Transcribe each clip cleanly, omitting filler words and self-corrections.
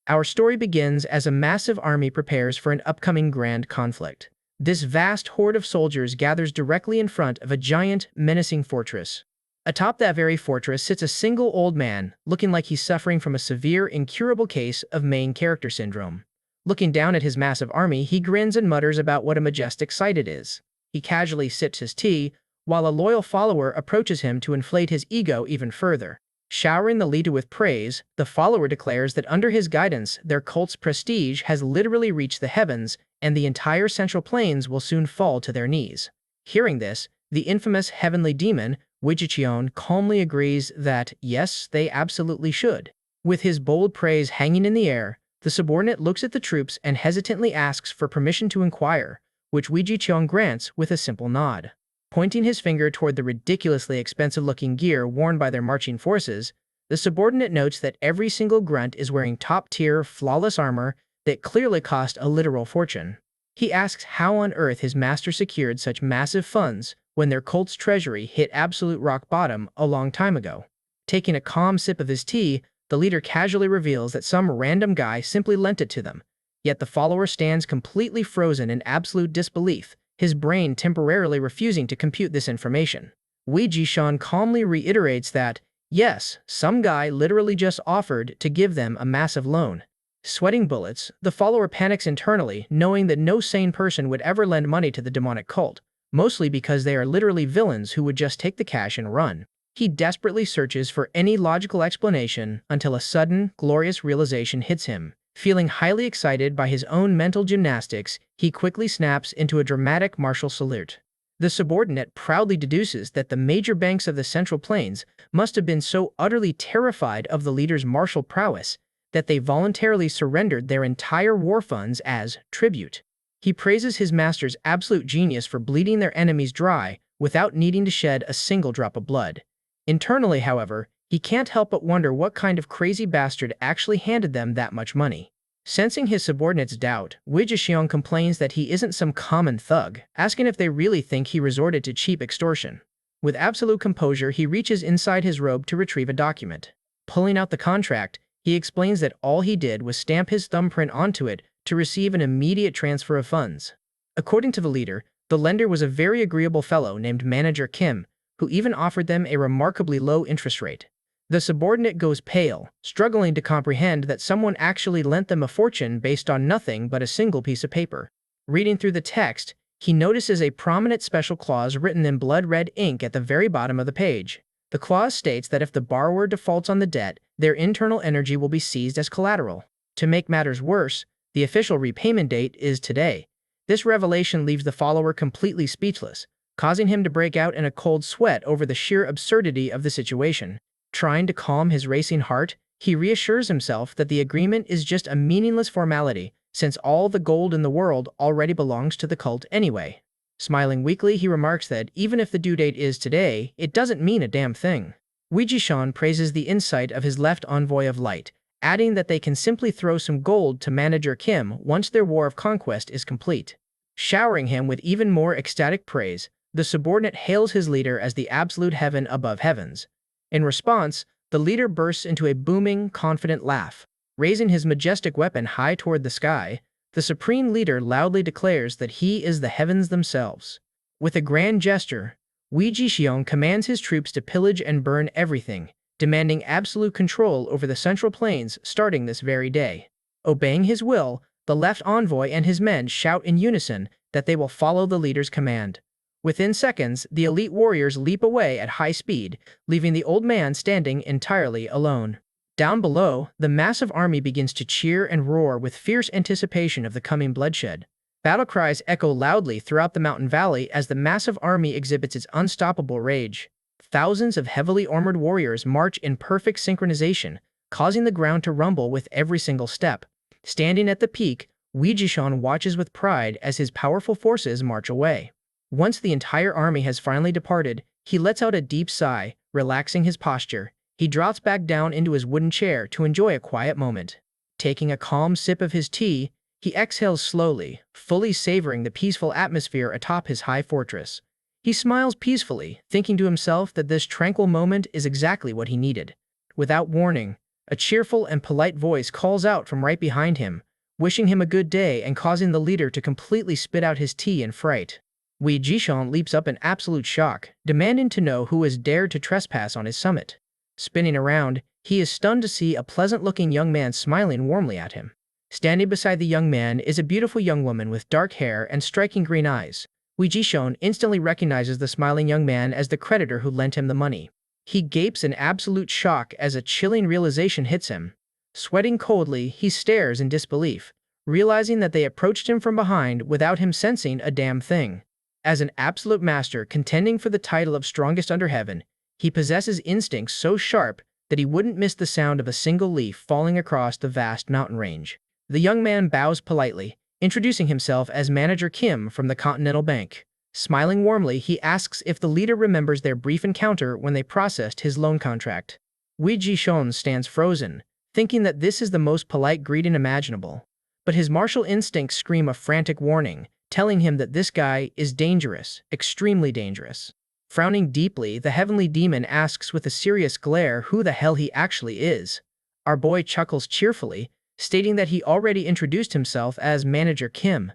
Our story begins as a massive army prepares for an upcoming grand conflict. This vast horde of soldiers gathers directly in front of a giant, menacing fortress. Atop that very fortress sits a single old man, looking like he's suffering from a severe, incurable case of main character syndrome. Looking down at his massive army, he grins and mutters about what a majestic sight it is. He casually sips his tea, while a loyal follower approaches him to inflate his ego even further. Showering the leader with praise, the follower declares that under his guidance, their cult's prestige has literally reached the heavens, and the entire Central Plains will soon fall to their knees. Hearing this, the infamous heavenly demon, Wijicheon, calmly agrees that, yes, they absolutely should. With his bold praise hanging in the air, the subordinate looks at the troops and hesitantly asks for permission to inquire, which Wijicheon grants with a simple nod. Pointing his finger toward the ridiculously expensive-looking gear worn by their marching forces, the subordinate notes that every single grunt is wearing top-tier, flawless armor that clearly cost a literal fortune. He asks how on earth his master secured such massive funds when their cult's treasury hit absolute rock bottom a long time ago. Taking a calm sip of his tea, the leader casually reveals that some random guy simply lent it to them, yet the follower stands completely frozen in absolute disbelief, his brain temporarily refusing to compute this information. Wijicheon calmly reiterates that, yes, some guy literally just offered to give them a massive loan. Sweating bullets, the follower panics internally, knowing that no sane person would ever lend money to the demonic cult, mostly because they are literally villains who would just take the cash and run. He desperately searches for any logical explanation until a sudden, glorious realization hits him. Feeling highly excited by his own mental gymnastics, he quickly snaps into a dramatic martial salute. The subordinate proudly deduces that the major banks of the Central Plains must have been so utterly terrified of the leader's martial prowess that they voluntarily surrendered their entire war funds as tribute. He praises his master's absolute genius for bleeding their enemies dry without needing to shed a single drop of blood. Internally, however, he can't help but wonder what kind of crazy bastard actually handed them that much money. Sensing his subordinate's doubt, Wijicheon complains that he isn't some common thug, asking if they really think he resorted to cheap extortion. With absolute composure, he reaches inside his robe to retrieve a document. Pulling out the contract, he explains that all he did was stamp his thumbprint onto it to receive an immediate transfer of funds. According to the leader, the lender was a very agreeable fellow named Manager Kim, who even offered them a remarkably low interest rate. The subordinate goes pale, struggling to comprehend that someone actually lent them a fortune based on nothing but a single piece of paper. Reading through the text, he notices a prominent special clause written in blood-red ink at the very bottom of the page. The clause states that if the borrower defaults on the debt, their internal energy will be seized as collateral. To make matters worse, the official repayment date is today. This revelation leaves the follower completely speechless, causing him to break out in a cold sweat over the sheer absurdity of the situation. Trying to calm his racing heart, he reassures himself that the agreement is just a meaningless formality, since all the gold in the world already belongs to the cult anyway. Smiling weakly, he remarks that even if the due date is today, it doesn't mean a damn thing. Wijicheon praises the insight of his left envoy of light, adding that they can simply throw some gold to Manager Kim once their war of conquest is complete. Showering him with even more ecstatic praise, the subordinate hails his leader as the absolute heaven above heavens. In response, the leader bursts into a booming, confident laugh. Raising his majestic weapon high toward the sky, the supreme leader loudly declares that he is the heavens themselves. With a grand gesture, Wijicheon commands his troops to pillage and burn everything, demanding absolute control over the Central Plains starting this very day. Obeying his will, the left envoy and his men shout in unison that they will follow the leader's command. Within seconds, the elite warriors leap away at high speed, leaving the old man standing entirely alone. Down below, the massive army begins to cheer and roar with fierce anticipation of the coming bloodshed. Battle cries echo loudly throughout the mountain valley as the massive army exhibits its unstoppable rage. Thousands of heavily armored warriors march in perfect synchronization, causing the ground to rumble with every single step. Standing at the peak, Wijicheon watches with pride as his powerful forces march away. Once the entire army has finally departed, he lets out a deep sigh, relaxing his posture. He drops back down into his wooden chair to enjoy a quiet moment. Taking a calm sip of his tea, he exhales slowly, fully savoring the peaceful atmosphere atop his high fortress. He smiles peacefully, thinking to himself that this tranquil moment is exactly what he needed. Without warning, A cheerful and polite voice calls out from right behind him, wishing him a good day and causing the leader to completely spit out his tea in fright. Wei Jishan leaps up in absolute shock, demanding to know who has dared to trespass on his summit. Spinning around, he is stunned to see a pleasant-looking young man smiling warmly at him. Standing beside the young man is a beautiful young woman with dark hair and striking green eyes. Wei Jishan instantly recognizes the smiling young man as the creditor who lent him the money. He gapes in absolute shock as a chilling realization hits him. Sweating coldly, he stares in disbelief, realizing that they approached him from behind without him sensing a damn thing. As an absolute master contending for the title of strongest under heaven, he possesses instincts so sharp that he wouldn't miss the sound of a single leaf falling across the vast mountain range. The young man bows politely, introducing himself as Manager Kim from the Continental Bank. Smiling warmly, he asks if the leader remembers their brief encounter when they processed his loan contract. Wei Jishan stands frozen, thinking that this is the most polite greeting imaginable. But his martial instincts scream a frantic warning, telling him that this guy is dangerous, extremely dangerous. Frowning deeply, the heavenly demon asks with a serious glare who the hell he actually is. Our boy chuckles cheerfully, stating that he already introduced himself as Manager Kim.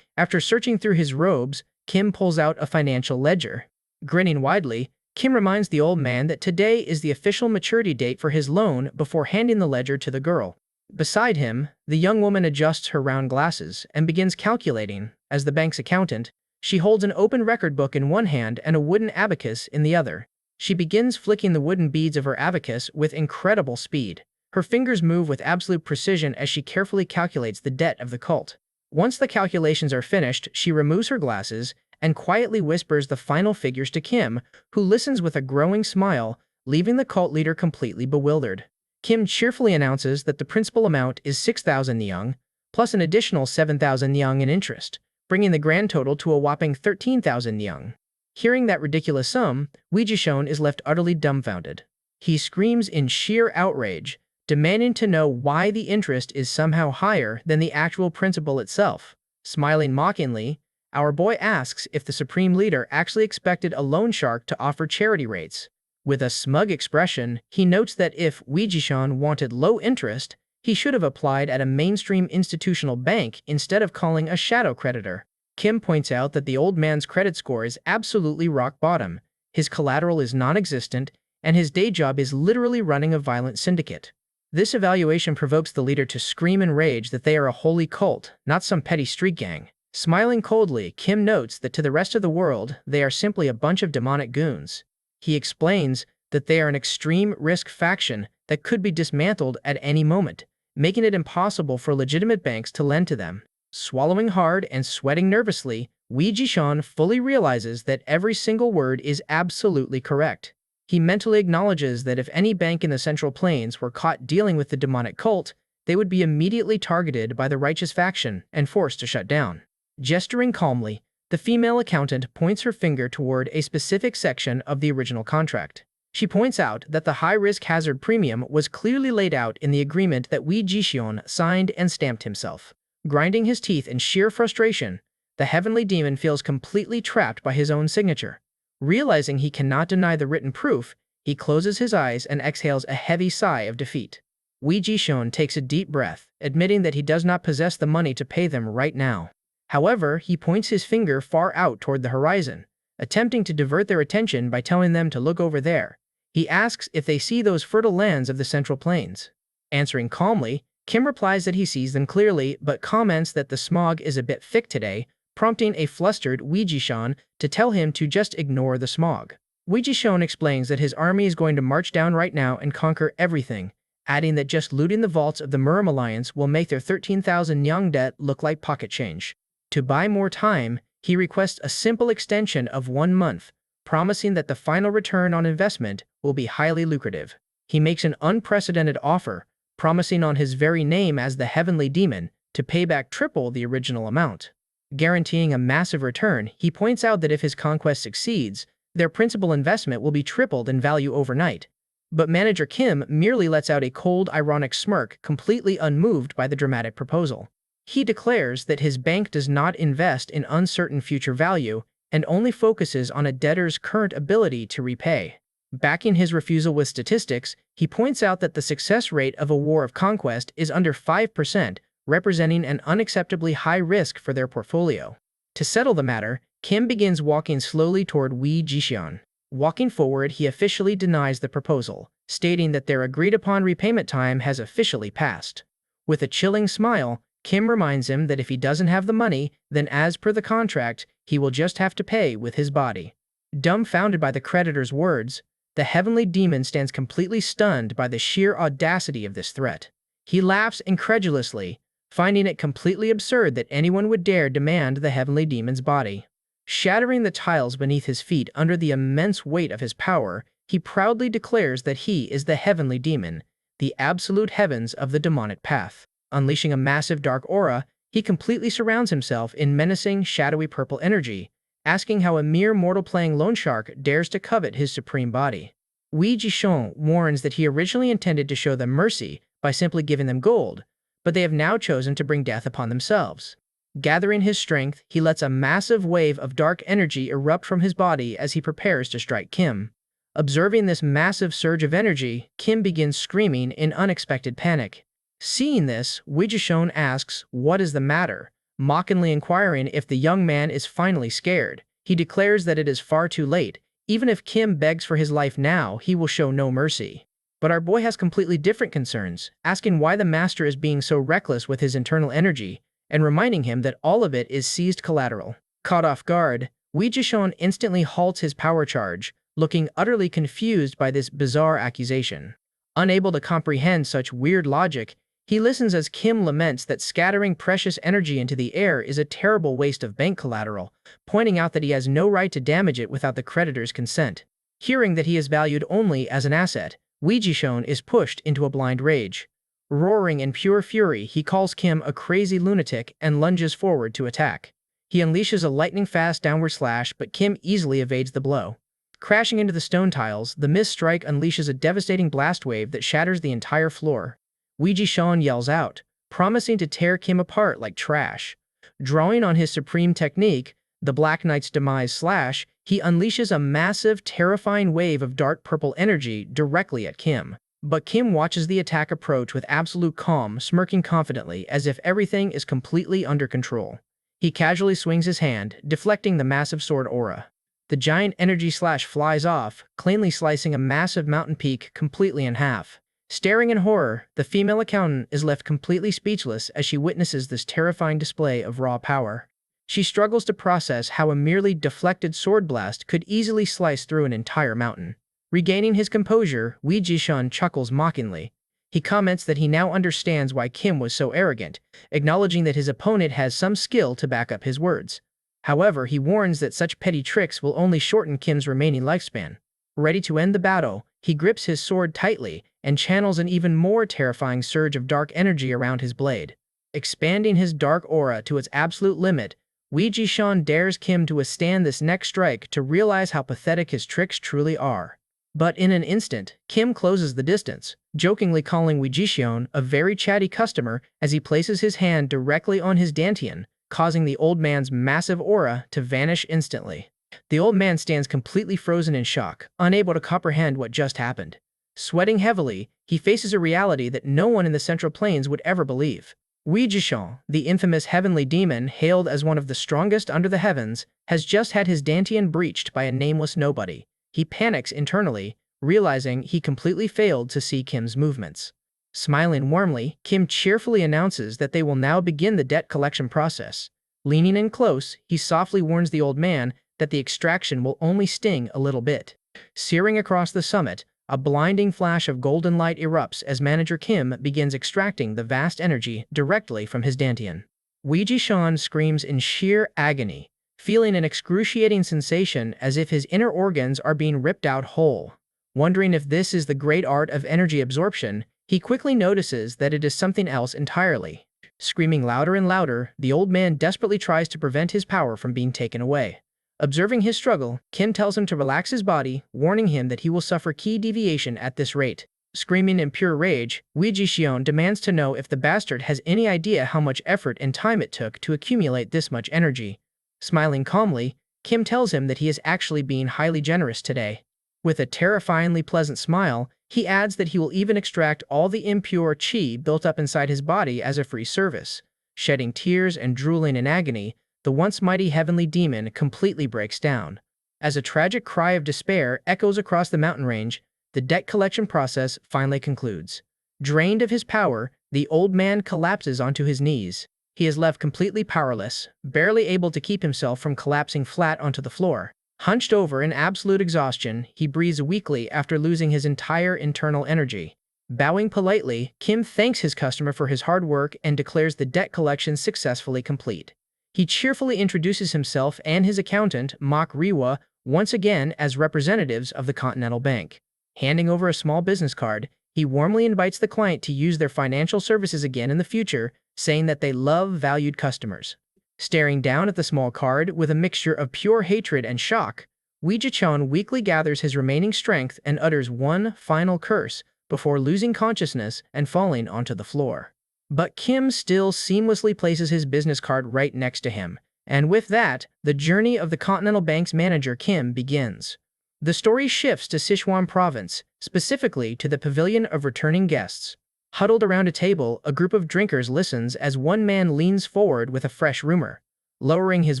After searching through his robes, Kim pulls out a financial ledger. Grinning widely, Kim reminds the old man that today is the official maturity date for his loan before handing the ledger to the girl. Beside him, the young woman adjusts her round glasses and begins calculating. As the bank's accountant, she holds an open record book in one hand and a wooden abacus in the other. She begins flicking the wooden beads of her abacus with incredible speed. Her fingers move with absolute precision as she carefully calculates the debt of the cult. Once the calculations are finished, she removes her glasses and quietly whispers the final figures to Kim, who listens with a growing smile, leaving the cult leader completely bewildered. Kim cheerfully announces that the principal amount is 6,000 nyang, plus an additional 7,000 nyang in interest, bringing the grand total to a whopping 13,000 nyang. Hearing that ridiculous sum, Wei Jishan is left utterly dumbfounded. He screams in sheer outrage, demanding to know why the interest is somehow higher than the actual principal itself. Smiling mockingly, our boy asks if the supreme leader actually expected a loan shark to offer charity rates. With a smug expression, he notes that if Wei Jishan wanted low interest, he should have applied at a mainstream institutional bank instead of calling a shadow creditor. Kim points out that the old man's credit score is absolutely rock bottom, his collateral is non-existent, and his day job is literally running a violent syndicate. This evaluation provokes the leader to scream in rage that they are a holy cult, not some petty street gang. Smiling coldly, Kim notes that to the rest of the world, they are simply a bunch of demonic goons. He explains that they are an extreme risk faction that could be dismantled at any moment, making it impossible for legitimate banks to lend to them. Swallowing hard and sweating nervously, Wei Jishan fully realizes that every single word is absolutely correct. He mentally acknowledges that if any bank in the Central Plains were caught dealing with the demonic cult, they would be immediately targeted by the righteous faction and forced to shut down. Gesturing calmly, the female accountant points her finger toward a specific section of the original contract. She points out that the high-risk hazard premium was clearly laid out in the agreement that Wei Jishan signed and stamped himself. Grinding his teeth in sheer frustration, the heavenly demon feels completely trapped by his own signature. Realizing he cannot deny the written proof, he closes his eyes and exhales a heavy sigh of defeat. Wei Jishan takes a deep breath, admitting that he does not possess the money to pay them right now. However, he points his finger far out toward the horizon, attempting to divert their attention by telling them to look over there. He asks if they see those fertile lands of the Central Plains. Answering calmly, Kim replies that he sees them clearly, but comments that the smog is a bit thick today, prompting a flustered Wei Jishan to tell him to just ignore the smog. Wei Jishan explains that his army is going to march down right now and conquer everything, adding that just looting the vaults of the Murim Alliance will make their 13,000 nyang debt look like pocket change. To buy more time, he requests a simple extension of 1 month, promising that the final return on investment will be highly lucrative. He makes an unprecedented offer, promising on his very name as the Heavenly Demon to pay back triple the original amount. Guaranteeing a massive return, he points out that if his conquest succeeds, their principal investment will be tripled in value overnight. But Manager Kim merely lets out a cold, ironic smirk, completely unmoved by the dramatic proposal. He declares that his bank does not invest in uncertain future value and only focuses on a debtor's current ability to repay. Backing his refusal with statistics, he points out that the success rate of a war of conquest is under 5%, representing an unacceptably high risk for their portfolio. To settle the matter, Kim begins walking slowly toward Wei Jixian. Walking forward, he officially denies the proposal, stating that their agreed-upon repayment time has officially passed. With a chilling smile, Kim reminds him that if he doesn't have the money, then as per the contract, he will just have to pay with his body. Dumbfounded by the creditor's words, the heavenly demon stands completely stunned by the sheer audacity of this threat. He laughs incredulously, finding it completely absurd that anyone would dare demand the heavenly demon's body. Shattering the tiles beneath his feet under the immense weight of his power, he proudly declares that he is the heavenly demon, the absolute heavens of the demonic path. Unleashing a massive dark aura, he completely surrounds himself in menacing, shadowy purple energy, asking how a mere mortal playing loan shark dares to covet his supreme body. Wei Jixian warns that he originally intended to show them mercy by simply giving them gold, but they have now chosen to bring death upon themselves. Gathering his strength, he lets a massive wave of dark energy erupt from his body as he prepares to strike Kim. Observing this massive surge of energy, Kim begins screaming in unexpected panic. Seeing this, Wei Jixian asks, "What is the matter?" mockingly inquiring if the young man is finally scared. He declares that it is far too late. Even if Kim begs for his life now, he will show no mercy. But our boy has completely different concerns, asking why the master is being so reckless with his internal energy, and reminding him that all of it is seized collateral. Caught off guard, Wei Jixian instantly halts his power charge, looking utterly confused by this bizarre accusation. Unable to comprehend such weird logic, he listens as Kim laments that scattering precious energy into the air is a terrible waste of bank collateral, pointing out that he has no right to damage it without the creditor's consent. Hearing that he is valued only as an asset, Wei Jixian is pushed into a blind rage. Roaring in pure fury, he calls Kim a crazy lunatic and lunges forward to attack. He unleashes a lightning-fast downward slash, but Kim easily evades the blow. Crashing into the stone tiles, the missed strike unleashes a devastating blast wave that shatters the entire floor. Wei Jixian yells out, promising to tear Kim apart like trash. Drawing on his supreme technique, the Black Knight's Demise Slash, he unleashes a massive, terrifying wave of dark purple energy directly at Kim. But Kim watches the attack approach with absolute calm, smirking confidently as if everything is completely under control. He casually swings his hand, deflecting the massive sword aura. The giant energy slash flies off, cleanly slicing a massive mountain peak completely in half. Staring in horror, the female accountant is left completely speechless as she witnesses this terrifying display of raw power. She struggles to process how a merely deflected sword blast could easily slice through an entire mountain. Regaining his composure, Wei Jixian chuckles mockingly. He comments that he now understands why Kim was so arrogant, acknowledging that his opponent has some skill to back up his words. However, he warns that such petty tricks will only shorten Kim's remaining lifespan. Ready to end the battle, he grips his sword tightly and channels an even more terrifying surge of dark energy around his blade. Expanding his dark aura to its absolute limit, Wei Jixian dares Kim to withstand this next strike to realize how pathetic his tricks truly are. But in an instant, Kim closes the distance, jokingly calling Wei Jixian a very chatty customer as he places his hand directly on his dantian, causing the old man's massive aura to vanish instantly. The old man stands completely frozen in shock, unable to comprehend what just happened. Sweating heavily, he faces a reality that no one in the Central Plains would ever believe. Wei Jixian, the infamous heavenly demon hailed as one of the strongest under the heavens, has just had his dantian breached by a nameless nobody. He panics internally, realizing he completely failed to see Kim's movements. Smiling warmly, Kim cheerfully announces that they will now begin the debt collection process. Leaning in close, he softly warns the old man that the extraction will only sting a little bit. Searing across the summit, a blinding flash of golden light erupts as Manager Kim begins extracting the vast energy directly from his dantian. Wei Jixian screams in sheer agony, feeling an excruciating sensation as if his inner organs are being ripped out whole. Wondering if this is the great art of energy absorption, he quickly notices that it is something else entirely. Screaming louder and louder, the old man desperately tries to prevent his power from being taken away. Observing his struggle, Kim tells him to relax his body, warning him that he will suffer key deviation at this rate. Screaming in pure rage, Wei Jixian demands to know if the bastard has any idea how much effort and time it took to accumulate this much energy. Smiling calmly, Kim tells him that he is actually being highly generous today. With a terrifyingly pleasant smile, he adds that he will even extract all the impure chi built up inside his body as a free service. Shedding tears and drooling in agony, the once mighty heavenly demon completely breaks down. As a tragic cry of despair echoes across the mountain range, the debt collection process finally concludes. Drained of his power, the old man collapses onto his knees. He is left completely powerless, barely able to keep himself from collapsing flat onto the floor. Hunched over in absolute exhaustion, he breathes weakly after losing his entire internal energy. Bowing politely, Kim thanks his customer for his hard work and declares the debt collection successfully complete. He cheerfully introduces himself and his accountant, Mnahwa, once again as representatives of the Continental Bank. Handing over a small business card, he warmly invites the client to use their financial services again in the future, saying that they love valued customers. Staring down at the small card with a mixture of pure hatred and shock, Ji-chon weakly gathers his remaining strength and utters one final curse before losing consciousness and falling onto the floor. But Kim still seamlessly places his business card right next to him, and with that, the journey of the Continental Bank's manager Kim begins. The story shifts to Sichuan province, specifically to the pavilion of returning guests. Huddled around a table, a group of drinkers listens as one man leans forward with a fresh rumor. Lowering his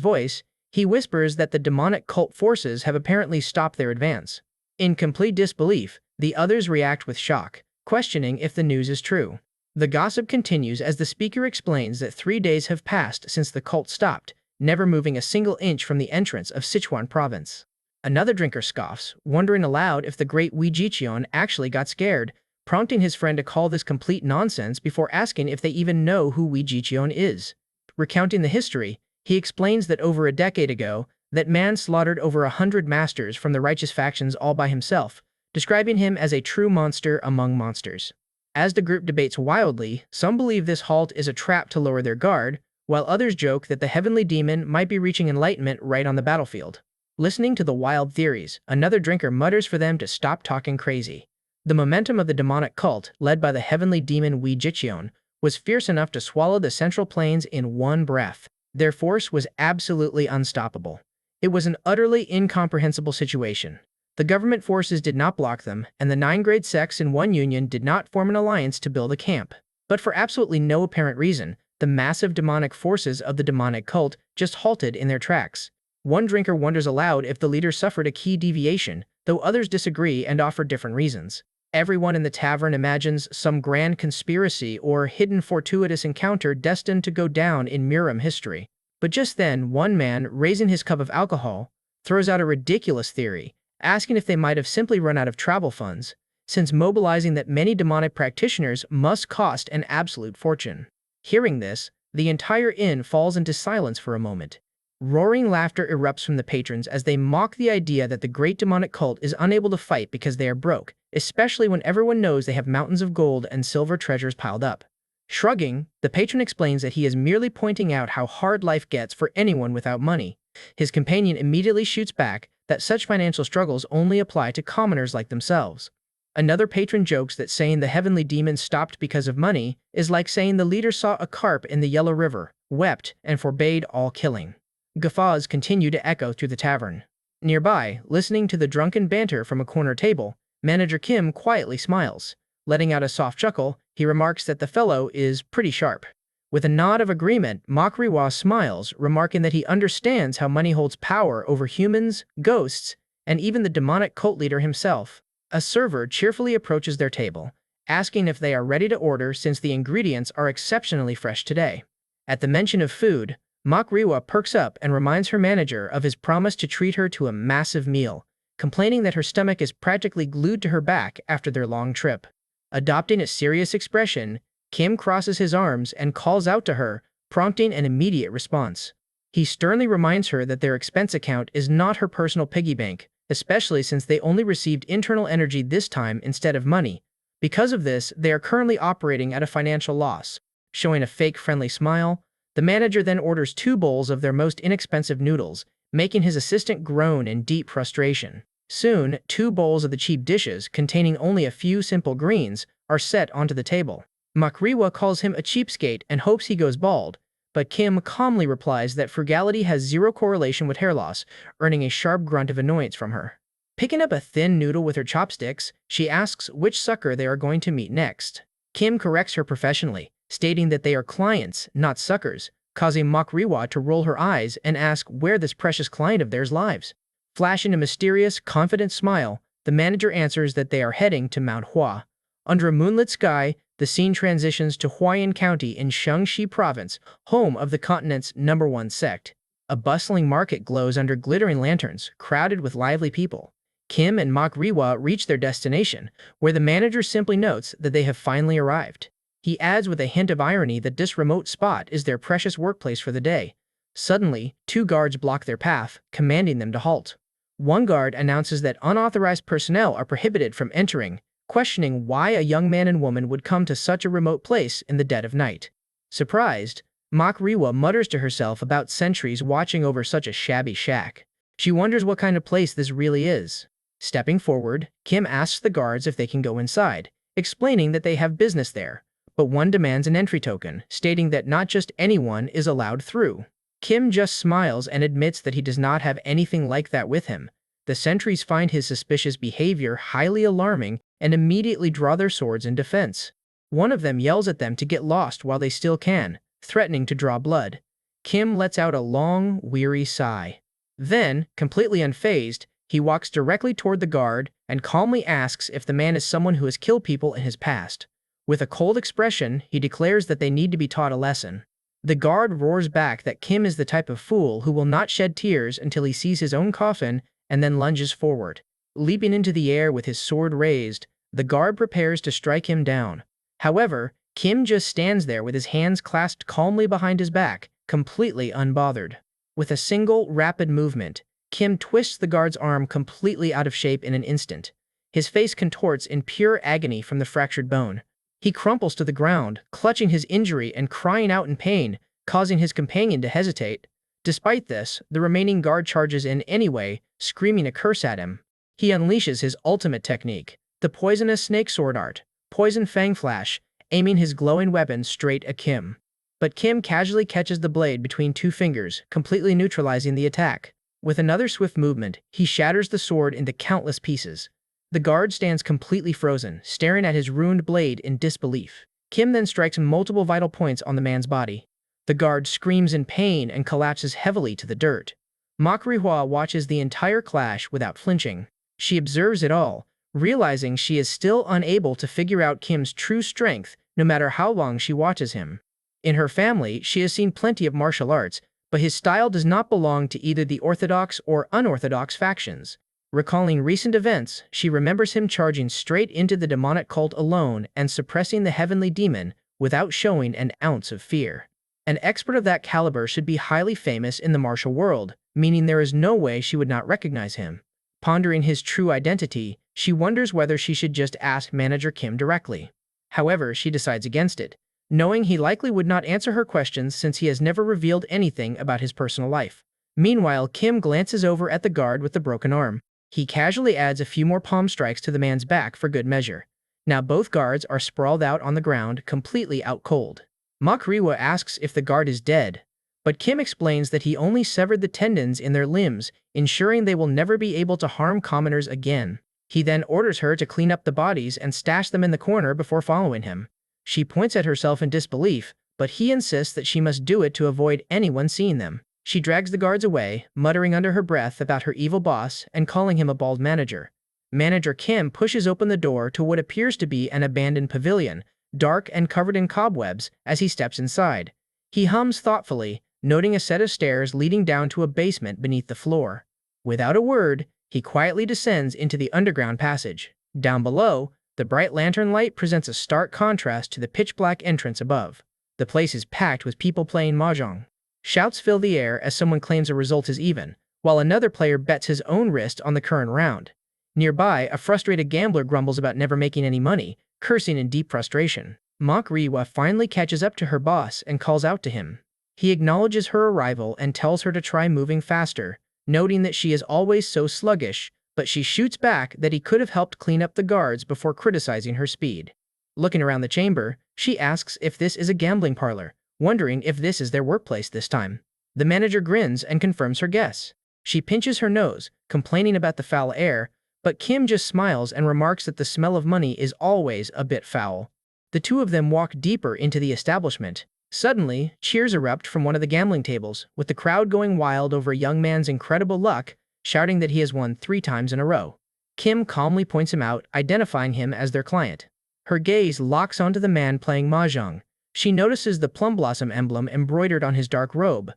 voice, he whispers that the demonic cult forces have apparently stopped their advance. In complete disbelief, the others react with shock, questioning if the news is true. The gossip continues as the speaker explains that 3 days have passed since the cult stopped, never moving a single inch from the entrance of Sichuan province. Another drinker scoffs, wondering aloud if the great Ji-chon actually got scared, prompting his friend to call this complete nonsense before asking if they even know who Ji-chon is. Recounting the history, he explains that over a decade ago, that man slaughtered over 100 masters from the righteous factions all by himself, describing him as a true monster among monsters. As the group debates wildly, some believe this halt is a trap to lower their guard, while others joke that the heavenly demon might be reaching enlightenment right on the battlefield. Listening to the wild theories, another drinker mutters for them to stop talking crazy. The momentum of the demonic cult, led by the heavenly demon Ji-chon, was fierce enough to swallow the Central Plains in one breath. Their force was absolutely unstoppable. It was an utterly incomprehensible situation. The government forces did not block them, and the 9 grade sects in one union did not form an alliance to build a camp. But for absolutely no apparent reason, the massive demonic forces of the demonic cult just halted in their tracks. One drinker wonders aloud if the leader suffered a key deviation, though others disagree and offer different reasons. Everyone in the tavern imagines some grand conspiracy or hidden fortuitous encounter destined to go down in Murim history. But just then, one man, raising his cup of alcohol, throws out a ridiculous theory, asking if they might have simply run out of travel funds, since mobilizing that many demonic practitioners must cost an absolute fortune. Hearing this, the entire inn falls into silence for a moment. Roaring laughter erupts from the patrons as they mock the idea that the great demonic cult is unable to fight because they are broke, especially when everyone knows they have mountains of gold and silver treasures piled up. Shrugging, the patron explains that he is merely pointing out how hard life gets for anyone without money. His companion immediately shoots back that such financial struggles only apply to commoners like themselves. Another patron jokes that saying the heavenly demon stopped because of money is like saying the leader saw a carp in the Yellow River, wept, and forbade all killing. Guffaws continue to echo through the tavern. Nearby, listening to the drunken banter from a corner table, Manager Kim quietly smiles. Letting out a soft chuckle, he remarks that the fellow is pretty sharp. With a nod of agreement, Mnahwa smiles, remarking that he understands how money holds power over humans, ghosts, and even the demonic cult leader himself. A server cheerfully approaches their table, asking if they are ready to order since the ingredients are exceptionally fresh today. At the mention of food, Mnahwa perks up and reminds her manager of his promise to treat her to a massive meal, complaining that her stomach is practically glued to her back after their long trip. Adopting a serious expression, Kim crosses his arms and calls out to her, prompting an immediate response. He sternly reminds her that their expense account is not her personal piggy bank, especially since they only received internal energy this time instead of money. Because of this, they are currently operating at a financial loss. Showing a fake friendly smile, the manager then orders 2 bowls of their most inexpensive noodles, making his assistant groan in deep frustration. Soon, 2 bowls of the cheap dishes, containing only a few simple greens, are set onto the table. Mnahwa calls him a cheapskate and hopes he goes bald, but Kim calmly replies that frugality has zero correlation with hair loss, earning a sharp grunt of annoyance from her. Picking up a thin noodle with her chopsticks, she asks which sucker they are going to meet next. Kim corrects her professionally, stating that they are clients, not suckers, causing Makriwa to roll her eyes and ask where this precious client of theirs lives. Flashing a mysterious, confident smile, the manager answers that they are heading to Mount Hua. Under a moonlit sky, the scene transitions to Huayan County in Shaanxi Province, home of the continent's #1 sect. A bustling market glows under glittering lanterns, crowded with lively people. Kim and Makriwa reach their destination, where the manager simply notes that they have finally arrived. He adds with a hint of irony that this remote spot is their precious workplace for the day. Suddenly, 2 guards block their path, commanding them to halt. One guard announces that unauthorized personnel are prohibited from entering, questioning why a young man and woman would come to such a remote place in the dead of night. Surprised, Makriwa mutters to herself about sentries watching over such a shabby shack. She wonders what kind of place this really is. Stepping forward, Kim asks the guards if they can go inside, explaining that they have business there, but one demands an entry token, stating that not just anyone is allowed through. Kim just smiles and admits that he does not have anything like that with him. The sentries find his suspicious behavior highly alarming and immediately draw their swords in defense. One of them yells at them to get lost while they still can, threatening to draw blood. Kim lets out a long, weary sigh. Then, completely unfazed, he walks directly toward the guard and calmly asks if the man is someone who has killed people in his past. With a cold expression, he declares that they need to be taught a lesson. The guard roars back that Kim is the type of fool who will not shed tears until he sees his own coffin, and then lunges forward. Leaping into the air with his sword raised, the guard prepares to strike him down. However, Kim just stands there with his hands clasped calmly behind his back, completely unbothered. With a single, rapid movement, Kim twists the guard's arm completely out of shape in an instant. His face contorts in pure agony from the fractured bone. He crumples to the ground, clutching his injury and crying out in pain, causing his companion to hesitate. Despite this, the remaining guard charges in anyway, screaming a curse at him. He unleashes his ultimate technique, the poisonous snake sword art, Poison Fang Flash, aiming his glowing weapon straight at Kim. But Kim casually catches the blade between 2 fingers, completely neutralizing the attack. With another swift movement, he shatters the sword into countless pieces. The guard stands completely frozen, staring at his ruined blade in disbelief. Kim then strikes multiple vital points on the man's body. The guard screams in pain and collapses heavily to the dirt. Makriwa watches the entire clash without flinching. She observes it all, realizing she is still unable to figure out Kim's true strength no matter how long she watches him. In her family, she has seen plenty of martial arts, but his style does not belong to either the orthodox or unorthodox factions. Recalling recent events, she remembers him charging straight into the demonic cult alone and suppressing the heavenly demon without showing an ounce of fear. An expert of that caliber should be highly famous in the martial world, meaning there is no way she would not recognize him. Pondering his true identity, she wonders whether she should just ask Manager Kim directly. However, she decides against it, knowing he likely would not answer her questions since he has never revealed anything about his personal life. Meanwhile, Kim glances over at the guard with the broken arm. He casually adds a few more palm strikes to the man's back for good measure. Now both guards are sprawled out on the ground, completely out cold. Makriwa asks if the guard is dead, but Kim explains that he only severed the tendons in their limbs, ensuring they will never be able to harm commoners again. He then orders her to clean up the bodies and stash them in the corner before following him. She points at herself in disbelief, but he insists that she must do it to avoid anyone seeing them. She drags the guards away, muttering under her breath about her evil boss and calling him a bald manager. Manager Kim pushes open the door to what appears to be an abandoned pavilion, dark and covered in cobwebs, as he steps inside. He hums thoughtfully, noting a set of stairs leading down to a basement beneath the floor. Without a word, he quietly descends into the underground passage. Down below, the bright lantern light presents a stark contrast to the pitch-black entrance above. The place is packed with people playing mahjong. Shouts fill the air as someone claims a result is even, while another player bets his own wrist on the current round. Nearby, a frustrated gambler grumbles about never making any money, cursing in deep frustration. Makriwa finally catches up to her boss and calls out to him. He acknowledges her arrival and tells her to try moving faster, noting that she is always so sluggish, but she shoots back that he could have helped clean up the guards before criticizing her speed. Looking around the chamber, she asks if this is a gambling parlor, wondering if this is their workplace this time. The manager grins and confirms her guess. She pinches her nose, complaining about the foul air, But Kim just smiles and remarks that the smell of money is always a bit foul. The two of them walk deeper into the establishment. Suddenly, cheers erupt from one of the gambling tables, with the crowd going wild over a young man's incredible luck, shouting that he has won 3 times in a row. Kim calmly points him out, identifying him as their client. Her gaze locks onto the man playing mahjong. She notices the plum blossom emblem embroidered on his dark robe.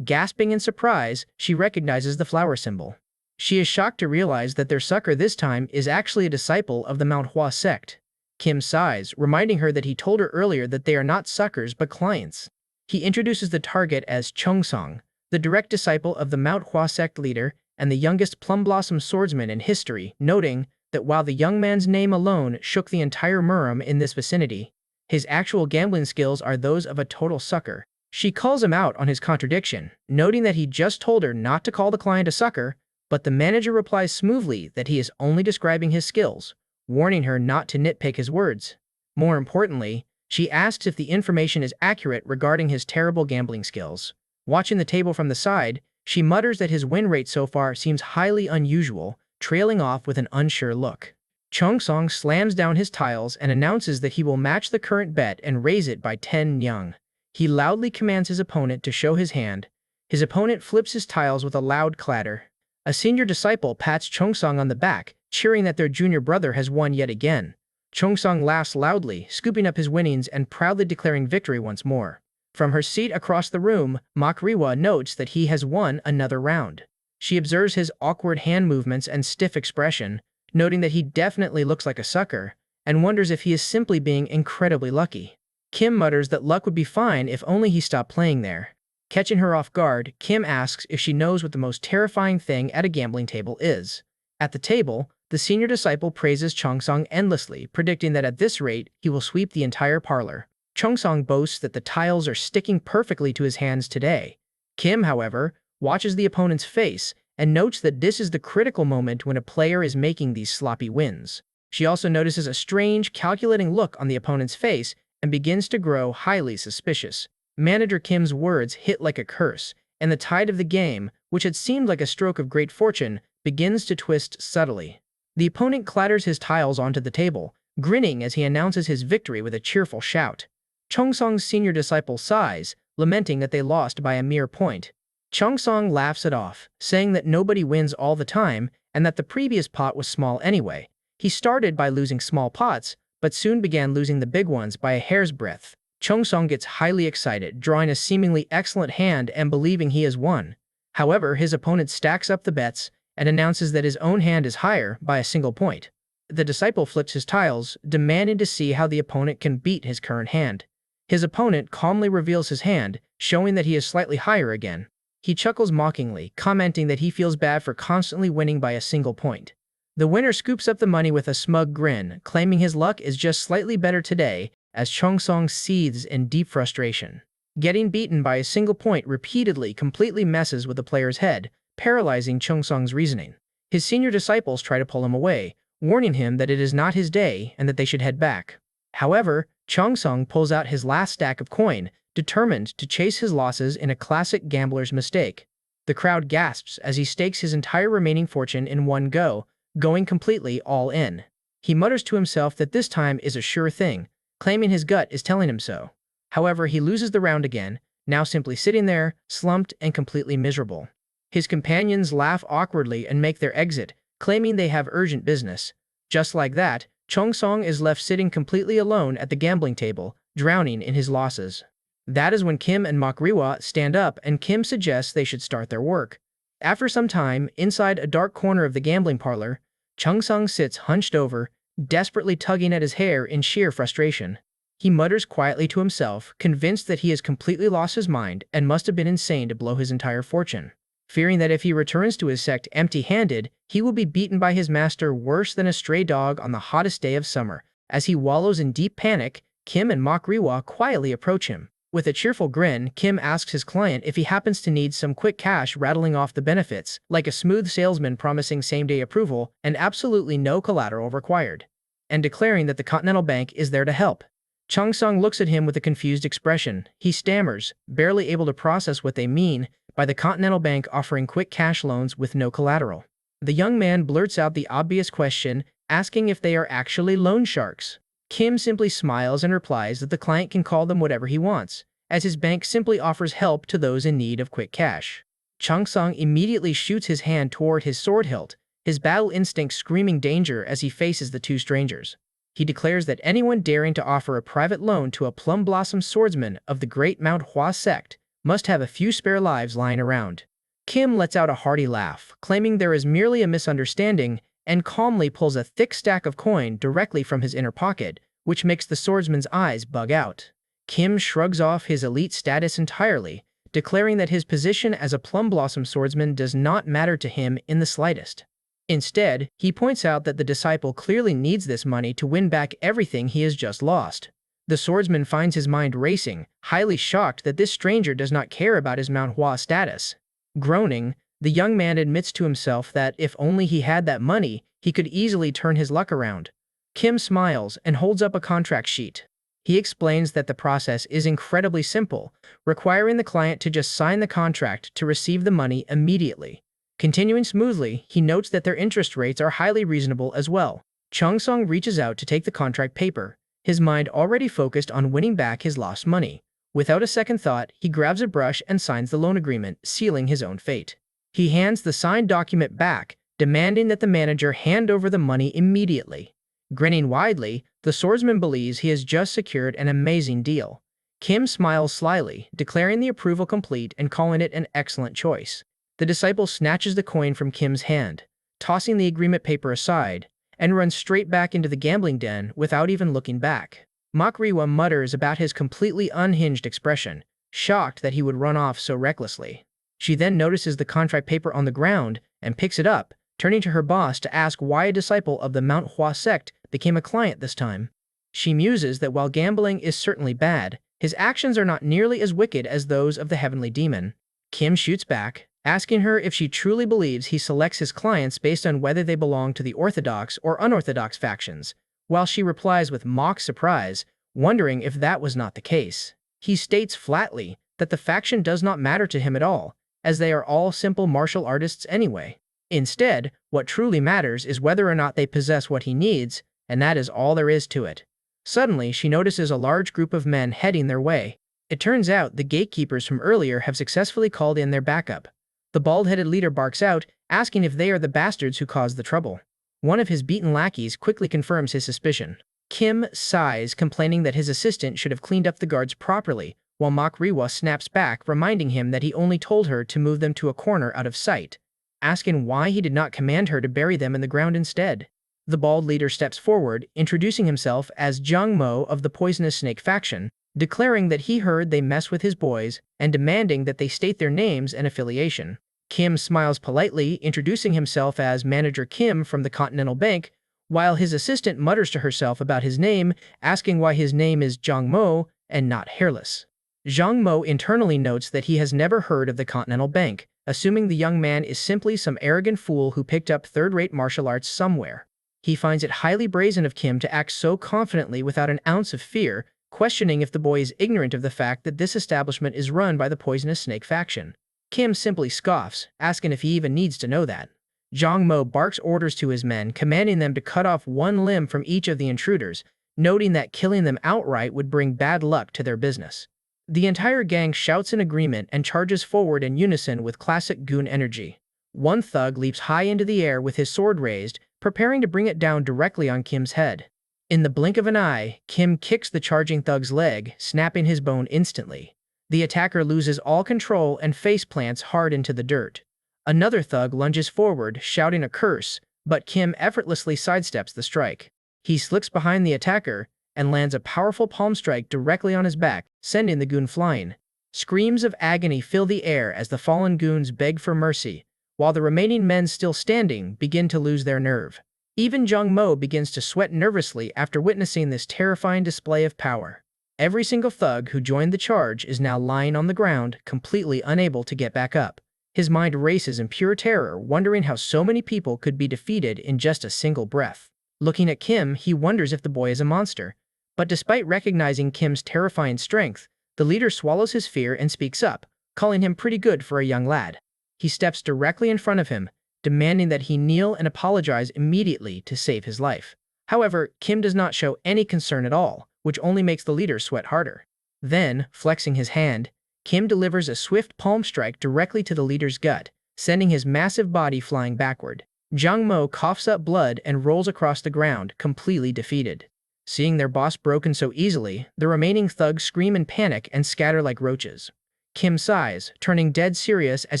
Gasping in surprise, she recognizes the flower symbol. She is shocked to realize that their sucker this time is actually a disciple of the Manhwa Sect. Kim sighs, reminding her that he told her earlier that they are not suckers but clients. He introduces the target as Chongsong, the direct disciple of the Manhwa Sect leader and the youngest plum blossom swordsman in history, noting that while the young man's name alone shook the entire Murim in this vicinity, his actual gambling skills are those of a total sucker. She calls him out on his contradiction, noting that he just told her not to call the client a sucker, but the manager replies smoothly that he is only describing his skills, warning her not to nitpick his words. More importantly, she asks if the information is accurate regarding his terrible gambling skills. Watching the table from the side, she mutters that his win rate so far seems highly unusual, trailing off with an unsure look. Chongsong slams down his tiles and announces that he will match the current bet and raise it by 10 nyang. He loudly commands his opponent to show his hand. His opponent flips his tiles with a loud clatter. A senior disciple pats Chongsong on the back, cheering that their junior brother has won yet again. Chongsong laughs loudly, scooping up his winnings and proudly declaring victory once more. From her seat across the room, Makriwa notes that he has won another round. She observes his awkward hand movements and stiff expression, noting that he definitely looks like a sucker, and wonders if he is simply being incredibly lucky. Kim mutters that luck would be fine if only he stopped playing there. Catching her off guard, Kim asks if she knows what the most terrifying thing at a gambling table is. At the table, the senior disciple praises Chongsong endlessly, predicting that at this rate, he will sweep the entire parlor. Chongsong boasts that the tiles are sticking perfectly to his hands today. Kim, however, watches the opponent's face and notes that this is the critical moment when a player is making these sloppy wins. She also notices a strange, calculating look on the opponent's face and begins to grow highly suspicious. Manager Kim's words hit like a curse, and the tide of the game, which had seemed like a stroke of great fortune, begins to twist subtly. The opponent clatters his tiles onto the table, grinning as he announces his victory with a cheerful shout. Chongsong's senior disciple sighs, lamenting that they lost by a mere point. Chongsong laughs it off, saying that nobody wins all the time and that the previous pot was small anyway. He started by losing small pots, but soon began losing the big ones by a hair's breadth. Chongsong gets highly excited, drawing a seemingly excellent hand and believing he has won. However, his opponent stacks up the bets and announces that his own hand is higher by a single point. The disciple flips his tiles, demanding to see how the opponent can beat his current hand. His opponent calmly reveals his hand, showing that he is slightly higher again. He chuckles mockingly, commenting that he feels bad for constantly winning by a single point. The winner scoops up the money with a smug grin, claiming his luck is just slightly better today, as Chongsong seethes in deep frustration. Getting beaten by a single point repeatedly completely messes with the player's head, paralyzing Chongsong's reasoning. His senior disciples try to pull him away, warning him that it is not his day and that they should head back. However, Chongsong pulls out his last stack of coin, determined to chase his losses in a classic gambler's mistake. The crowd gasps as he stakes his entire remaining fortune in one go, going completely all in. He mutters to himself that this time is a sure thing, claiming his gut is telling him so. However, he loses the round again, now simply sitting there, slumped and completely miserable. His companions laugh awkwardly and make their exit, claiming they have urgent business. Just like that, Chongsong is left sitting completely alone at the gambling table, drowning in his losses. That is when Kim and Makriwa stand up and Kim suggests they should start their work. After some time, inside a dark corner of the gambling parlor, Chongsong sits hunched over, desperately tugging at his hair in sheer frustration. He mutters quietly to himself, convinced that he has completely lost his mind and must have been insane to blow his entire fortune. Fearing that if he returns to his sect empty-handed, he will be beaten by his master worse than a stray dog on the hottest day of summer. As he wallows in deep panic, Kim and Makriwa quietly approach him. With a cheerful grin, Kim asks his client if he happens to need some quick cash, rattling off the benefits, like a smooth salesman promising same-day approval and absolutely no collateral required, and declaring that the Continental Bank is there to help. Chongsong looks at him with a confused expression. He stammers, barely able to process what they mean by the Continental Bank offering quick cash loans with no collateral. The young man blurts out the obvious question, asking if they are actually loan sharks. Kim simply smiles and replies that the client can call them whatever he wants, as his bank simply offers help to those in need of quick cash. Chung-sung immediately shoots his hand toward his sword hilt, his battle instinct screaming danger as he faces the two strangers. He declares that anyone daring to offer a private loan to a plum blossom swordsman of the great Manhwa Sect must have a few spare lives lying around. Kim lets out a hearty laugh, claiming there is merely a misunderstanding, and calmly pulls a thick stack of coin directly from his inner pocket, which makes the swordsman's eyes bug out. Kim shrugs off his elite status entirely, declaring that his position as a plum blossom swordsman does not matter to him in the slightest. Instead, he points out that the disciple clearly needs this money to win back everything he has just lost. The swordsman finds his mind racing, highly shocked that this stranger does not care about his manhwa status. Groaning, the young man admits to himself that if only he had that money, he could easily turn his luck around. Kim smiles and holds up a contract sheet. He explains that the process is incredibly simple, requiring the client to just sign the contract to receive the money immediately. Continuing smoothly, he notes that their interest rates are highly reasonable as well. Chung-sung reaches out to take the contract paper, his mind already focused on winning back his lost money. Without a second thought, he grabs a brush and signs the loan agreement, sealing his own fate. He hands the signed document back, demanding that the manager hand over the money immediately. Grinning widely, the swordsman believes he has just secured an amazing deal. Kim smiles slyly, declaring the approval complete and calling it an excellent choice. The disciple snatches the coin from Kim's hand, tossing the agreement paper aside, and runs straight back into the gambling den without even looking back. Mamoru mutters about his completely unhinged expression, shocked that he would run off so recklessly. She then notices the contract paper on the ground and picks it up, turning to her boss to ask why a disciple of the Manhwa Sect became a client this time. She muses that while gambling is certainly bad, his actions are not nearly as wicked as those of the heavenly demon. Kim shoots back, asking her if she truly believes he selects his clients based on whether they belong to the orthodox or unorthodox factions, while she replies with mock surprise, wondering if that was not the case. He states flatly that the faction does not matter to him at all, as they are all simple martial artists anyway. Instead, what truly matters is whether or not they possess what he needs, and that is all there is to it. Suddenly, she notices a large group of men heading their way. It turns out the gatekeepers from earlier have successfully called in their backup. The bald-headed leader barks out, asking if they are the bastards who caused the trouble. One of his beaten lackeys quickly confirms his suspicion. Kim sighs, complaining that his assistant should have cleaned up the guards properly, while Mamoru snaps back, reminding him that he only told her to move them to a corner out of sight, asking why he did not command her to bury them in the ground instead. The bald leader steps forward, introducing himself as Jung-mo of the Poisonous Snake faction, declaring that he heard they mess with his boys, and demanding that they state their names and affiliation. Kim smiles politely, introducing himself as Manager Kim from the Continental Bank, while his assistant mutters to herself about his name, asking why his name is Jung-mo and not Hairless. Jung-mo internally notes that he has never heard of the Continental Bank, assuming the young man is simply some arrogant fool who picked up third-rate martial arts somewhere. He finds it highly brazen of Kim to act so confidently without an ounce of fear, questioning if the boy is ignorant of the fact that this establishment is run by the Poisonous Snake faction. Kim simply scoffs, asking if he even needs to know that. Jung-mo barks orders to his men, commanding them to cut off one limb from each of the intruders, noting that killing them outright would bring bad luck to their business. The entire gang shouts in agreement and charges forward in unison with classic goon energy. One thug leaps high into the air with his sword raised, preparing to bring it down directly on Kim's head. In the blink of an eye, Kim kicks the charging thug's leg, snapping his bone instantly. The attacker loses all control and face plants hard into the dirt. Another thug lunges forward, shouting a curse, but Kim effortlessly sidesteps the strike. He slicks behind the attacker and lands a powerful palm strike directly on his back, sending the goon flying. Screams of agony fill the air as the fallen goons beg for mercy, while the remaining men still standing begin to lose their nerve. Even Jung-mo begins to sweat nervously after witnessing this terrifying display of power. Every single thug who joined the charge is now lying on the ground, completely unable to get back up. His mind races in pure terror, wondering how so many people could be defeated in just a single breath. Looking at Kim, he wonders if the boy is a monster. But despite recognizing Kim's terrifying strength, the leader swallows his fear and speaks up, calling him pretty good for a young lad. He steps directly in front of him, demanding that he kneel and apologize immediately to save his life. However, Kim does not show any concern at all, which only makes the leader sweat harder. Then, flexing his hand, Kim delivers a swift palm strike directly to the leader's gut, sending his massive body flying backward. Jang Mo coughs up blood and rolls across the ground, completely defeated. Seeing their boss broken so easily, the remaining thugs scream in panic and scatter like roaches. Kim sighs, turning dead serious as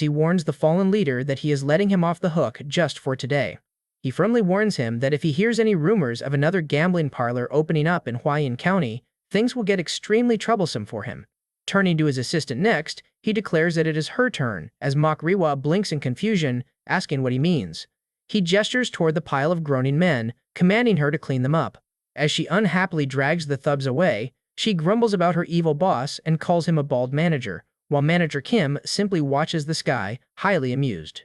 he warns the fallen leader that he is letting him off the hook just for today. He firmly warns him that if he hears any rumors of another gambling parlor opening up in Huayin County, things will get extremely troublesome for him. Turning to his assistant next, he declares that it is her turn, as Riwa blinks in confusion, asking what he means. He gestures toward the pile of groaning men, commanding her to clean them up. As she unhappily drags the thugs away, she grumbles about her evil boss and calls him a bald manager, while Manager Kim simply watches the sky, highly amused.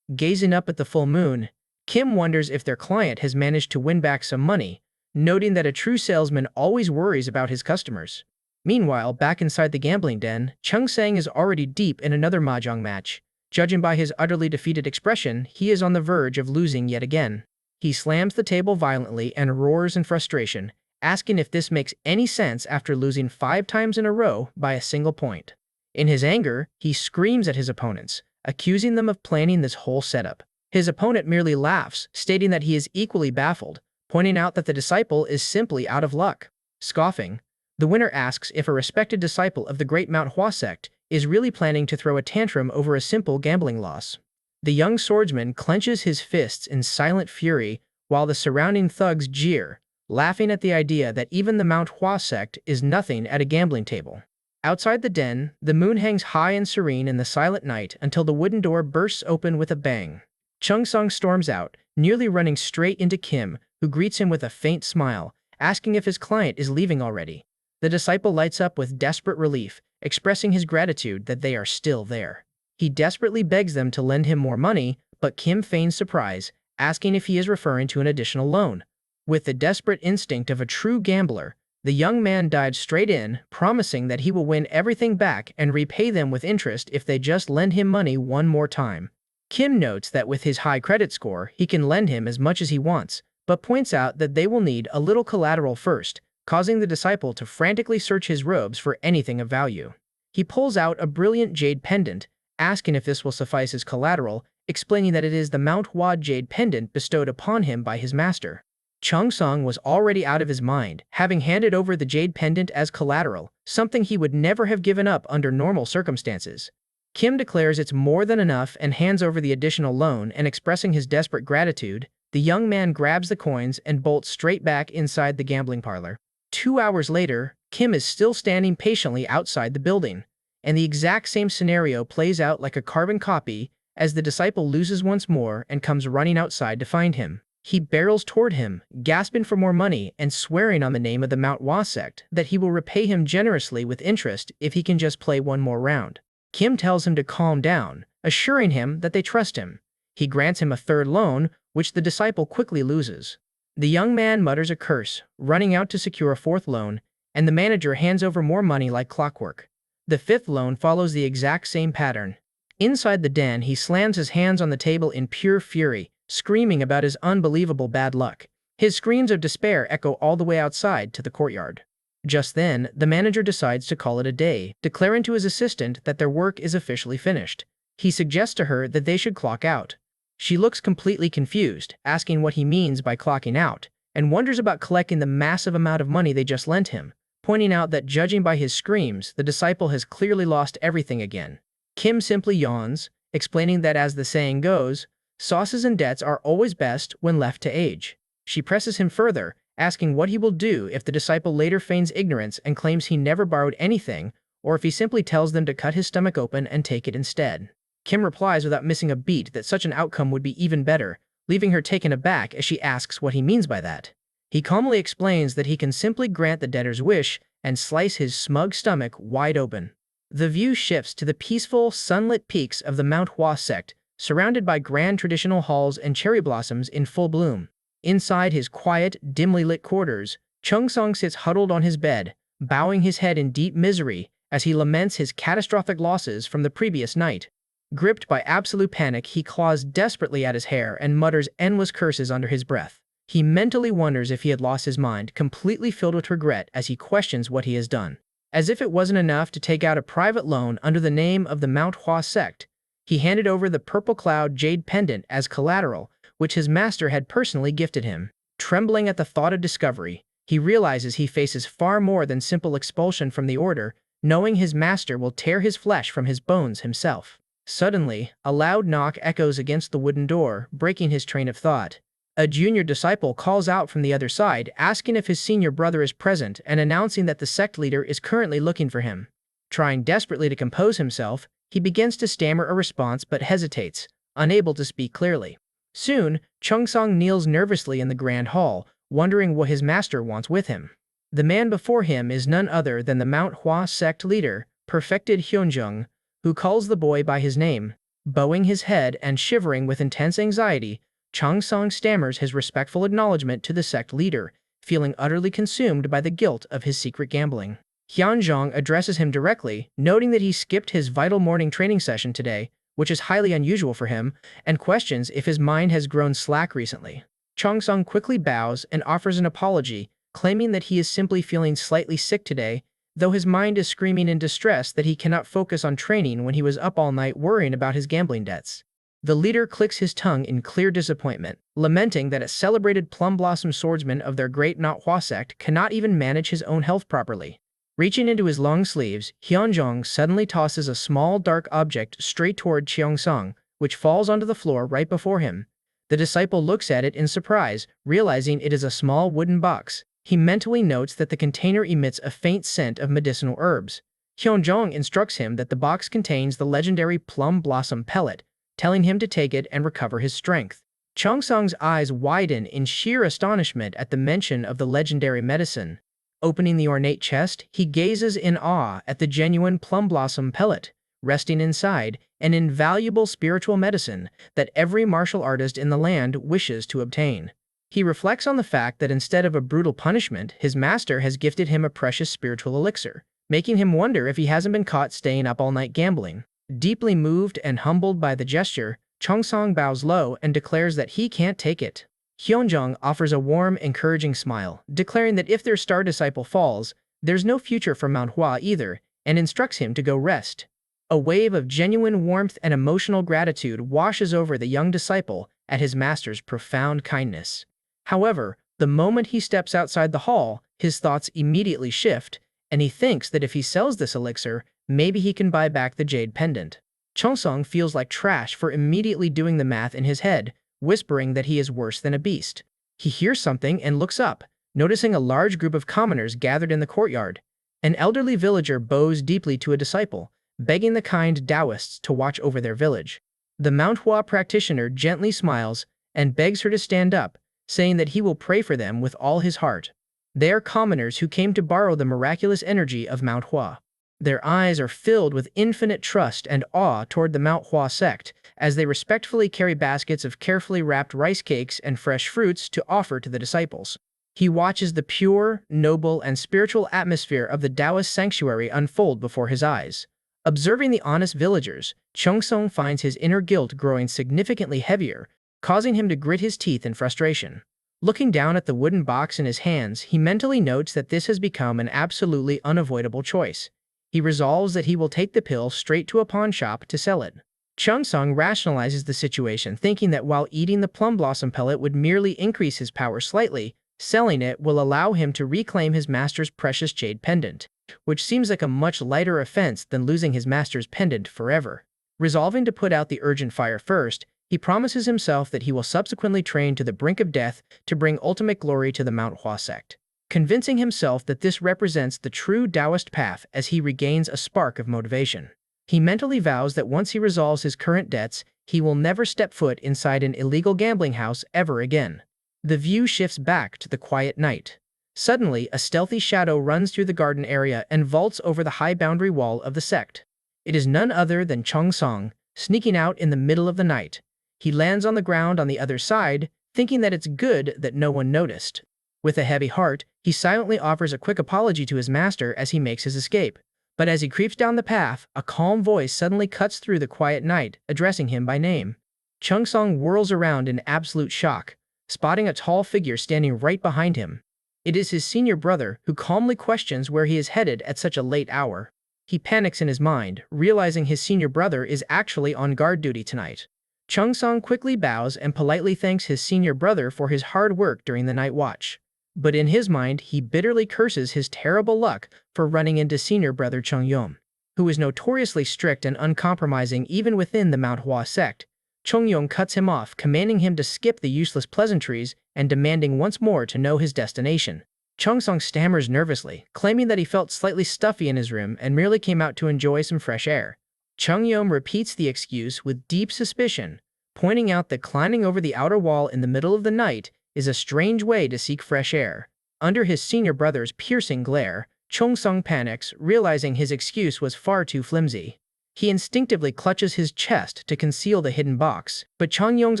Gazing up at the full moon, Kim wonders if their client has managed to win back some money, noting that a true salesman always worries about his customers. Meanwhile, back inside the gambling den, Chung Sang is already deep in another mahjong match. Judging by his utterly defeated expression, he is on the verge of losing yet again. He slams the table violently and roars in frustration, asking if this makes any sense after losing 5 times in a row by a single point. In his anger, he screams at his opponents, accusing them of planning this whole setup. His opponent merely laughs, stating that he is equally baffled, pointing out that the disciple is simply out of luck. Scoffing, the winner asks if a respected disciple of the great Manhwa Sect is really planning to throw a tantrum over a simple gambling loss. The young swordsman clenches his fists in silent fury, while the surrounding thugs jeer, laughing at the idea that even the Manhwa Sect is nothing at a gambling table. Outside the den, the moon hangs high and serene in the silent night until the wooden door bursts open with a bang. Chung Sang storms out, nearly running straight into Kim, who greets him with a faint smile, asking if his client is leaving already. The disciple lights up with desperate relief, expressing his gratitude that they are still there. He desperately begs them to lend him more money, but Kim feigns surprise, asking if he is referring to an additional loan. With the desperate instinct of a true gambler, the young man dives straight in, promising that he will win everything back and repay them with interest if they just lend him money one more time. Kim notes that with his high credit score, he can lend him as much as he wants, but points out that they will need a little collateral first, causing the disciple to frantically search his robes for anything of value. He pulls out a brilliant jade pendant, asking if this will suffice as collateral, explaining that it is the Manhwa jade pendant bestowed upon him by his master. Chung Sang was already out of his mind, having handed over the jade pendant as collateral, something he would never have given up under normal circumstances. Kim declares it's more than enough and hands over the additional loan, and expressing his desperate gratitude, the young man grabs the coins and bolts straight back inside the gambling parlor. 2 hours later, Kim is still standing patiently outside the building, and the exact same scenario plays out like a carbon copy as the disciple loses once more and comes running outside to find him. He barrels toward him, gasping for more money and swearing on the name of the Manhwa Sect that he will repay him generously with interest if he can just play one more round. Kim tells him to calm down, assuring him that they trust him. He grants him a third loan, which the disciple quickly loses. The young man mutters a curse, running out to secure a fourth loan, and the manager hands over more money like clockwork. The fifth loan follows the exact same pattern. Inside the den, he slams his hands on the table in pure fury, screaming about his unbelievable bad luck. His screams of despair echo all the way outside to the courtyard. Just then, the manager decides to call it a day, declaring to his assistant that their work is officially finished. He suggests to her that they should clock out. She looks completely confused, asking what he means by clocking out, and wonders about collecting the massive amount of money they just lent him, pointing out that judging by his screams, the disciple has clearly lost everything again. Kim simply yawns, explaining that as the saying goes, sauces and debts are always best when left to age. She presses him further, asking what he will do if the disciple later feigns ignorance and claims he never borrowed anything, or if he simply tells them to cut his stomach open and take it instead. Kim replies without missing a beat that such an outcome would be even better, leaving her taken aback as she asks what he means by that. He calmly explains that he can simply grant the debtor's wish and slice his smug stomach wide open. The view shifts to the peaceful, sunlit peaks of the Manhwa Sect, surrounded by grand traditional halls and cherry blossoms in full bloom. Inside his quiet, dimly lit quarters, Chung Sang sits huddled on his bed, bowing his head in deep misery as he laments his catastrophic losses from the previous night. Gripped by absolute panic, he claws desperately at his hair and mutters endless curses under his breath. He mentally wonders if he had lost his mind, completely filled with regret as he questions what he has done. As if it wasn't enough to take out a private loan under the name of the Manhwa Sect, he handed over the Purple Cloud Jade Pendant as collateral, which his master had personally gifted him. Trembling at the thought of discovery, he realizes he faces far more than simple expulsion from the order, knowing his master will tear his flesh from his bones himself. Suddenly, a loud knock echoes against the wooden door, breaking his train of thought. A junior disciple calls out from the other side, asking if his senior brother is present and announcing that the sect leader is currently looking for him. Trying desperately to compose himself, he begins to stammer a response but hesitates, unable to speak clearly. Soon, Cheongsong kneels nervously in the grand hall, wondering what his master wants with him. The man before him is none other than the Manhwa sect leader, perfected Hyunjung, who calls the boy by his name. Bowing his head and shivering with intense anxiety, Cheongsong stammers his respectful acknowledgement to the sect leader, feeling utterly consumed by the guilt of his secret gambling. Hyunjung addresses him directly, noting that he skipped his vital morning training session today, which is highly unusual for him, and questions if his mind has grown slack recently. Cheongsong quickly bows and offers an apology, claiming that he is simply feeling slightly sick today, though his mind is screaming in distress that he cannot focus on training when he was up all night worrying about his gambling debts. The leader clicks his tongue in clear disappointment, lamenting that a celebrated plum blossom swordsman of their great Manhwa sect cannot even manage his own health properly. Reaching into his long sleeves, Hyunjong suddenly tosses a small dark object straight toward Cheongsong, which falls onto the floor right before him. The disciple looks at it in surprise, realizing it is a small wooden box. He mentally notes that the container emits a faint scent of medicinal herbs. Hyunjong instructs him that the box contains the legendary plum blossom pellet, telling him to take it and recover his strength. Cheongsong's eyes widen in sheer astonishment at the mention of the legendary medicine. Opening the ornate chest, he gazes in awe at the genuine plum blossom pellet, resting inside, an invaluable spiritual medicine that every martial artist in the land wishes to obtain. He reflects on the fact that instead of a brutal punishment, his master has gifted him a precious spiritual elixir, making him wonder if he hasn't been caught staying up all night gambling. Deeply moved and humbled by the gesture, Cheongsong bows low and declares that he can't take it. Hyunjung offers a warm, encouraging smile, declaring that if their star disciple falls, there's no future for Manhwa either, and instructs him to go rest. A wave of genuine warmth and emotional gratitude washes over the young disciple at his master's profound kindness. However, the moment he steps outside the hall, his thoughts immediately shift, and he thinks that if he sells this elixir, maybe he can buy back the jade pendant. Cheongsong feels like trash for immediately doing the math in his head, whispering that he is worse than a beast. He hears something and looks up, noticing a large group of commoners gathered in the courtyard. An elderly villager bows deeply to a disciple, begging the kind Taoists to watch over their village. The Manhwa practitioner gently smiles and begs her to stand up, saying that he will pray for them with all his heart. They are commoners who came to borrow the miraculous energy of Manhwa. Their eyes are filled with infinite trust and awe toward the Manhwa sect, as they respectfully carry baskets of carefully wrapped rice cakes and fresh fruits to offer to the disciples. He watches the pure, noble, and spiritual atmosphere of the Taoist sanctuary unfold before his eyes. Observing the honest villagers, Cheongsong finds his inner guilt growing significantly heavier, causing him to grit his teeth in frustration. Looking down at the wooden box in his hands, he mentally notes that this has become an absolutely unavoidable choice. He resolves that he will take the pill straight to a pawn shop to sell it. Cheongsong rationalizes the situation, thinking that while eating the plum blossom pellet would merely increase his power slightly, selling it will allow him to reclaim his master's precious jade pendant, which seems like a much lighter offense than losing his master's pendant forever. Resolving to put out the urgent fire first, he promises himself that he will subsequently train to the brink of death to bring ultimate glory to the Manhwa sect, convincing himself that this represents the true Taoist path as he regains a spark of motivation. He mentally vows that once he resolves his current debts, he will never step foot inside an illegal gambling house ever again. The view shifts back to the quiet night. Suddenly, a stealthy shadow runs through the garden area and vaults over the high boundary wall of the sect. It is none other than Cheongsong, sneaking out in the middle of the night. He lands on the ground on the other side, thinking that it's good that no one noticed. With a heavy heart, he silently offers a quick apology to his master as he makes his escape. But as he creeps down the path, a calm voice suddenly cuts through the quiet night, addressing him by name. Chung Song whirls around in absolute shock, spotting a tall figure standing right behind him. It is his senior brother, who calmly questions where he is headed at such a late hour. He panics in his mind, realizing his senior brother is actually on guard duty tonight. Chung Song quickly bows and politely thanks his senior brother for his hard work during the night watch. But in his mind, he bitterly curses his terrible luck for running into senior brother Chung Yom, who is notoriously strict and uncompromising even within the Manhwa Sect. Chung Yom cuts him off, commanding him to skip the useless pleasantries and demanding once more to know his destination. Chung Song stammers nervously, claiming that he felt slightly stuffy in his room and merely came out to enjoy some fresh air. Chung Yom repeats the excuse with deep suspicion, pointing out that climbing over the outer wall in the middle of the night is a strange way to seek fresh air. Under his senior brother's piercing glare, Chung Song panics, realizing his excuse was far too flimsy. He instinctively clutches his chest to conceal the hidden box, but Chung Yong's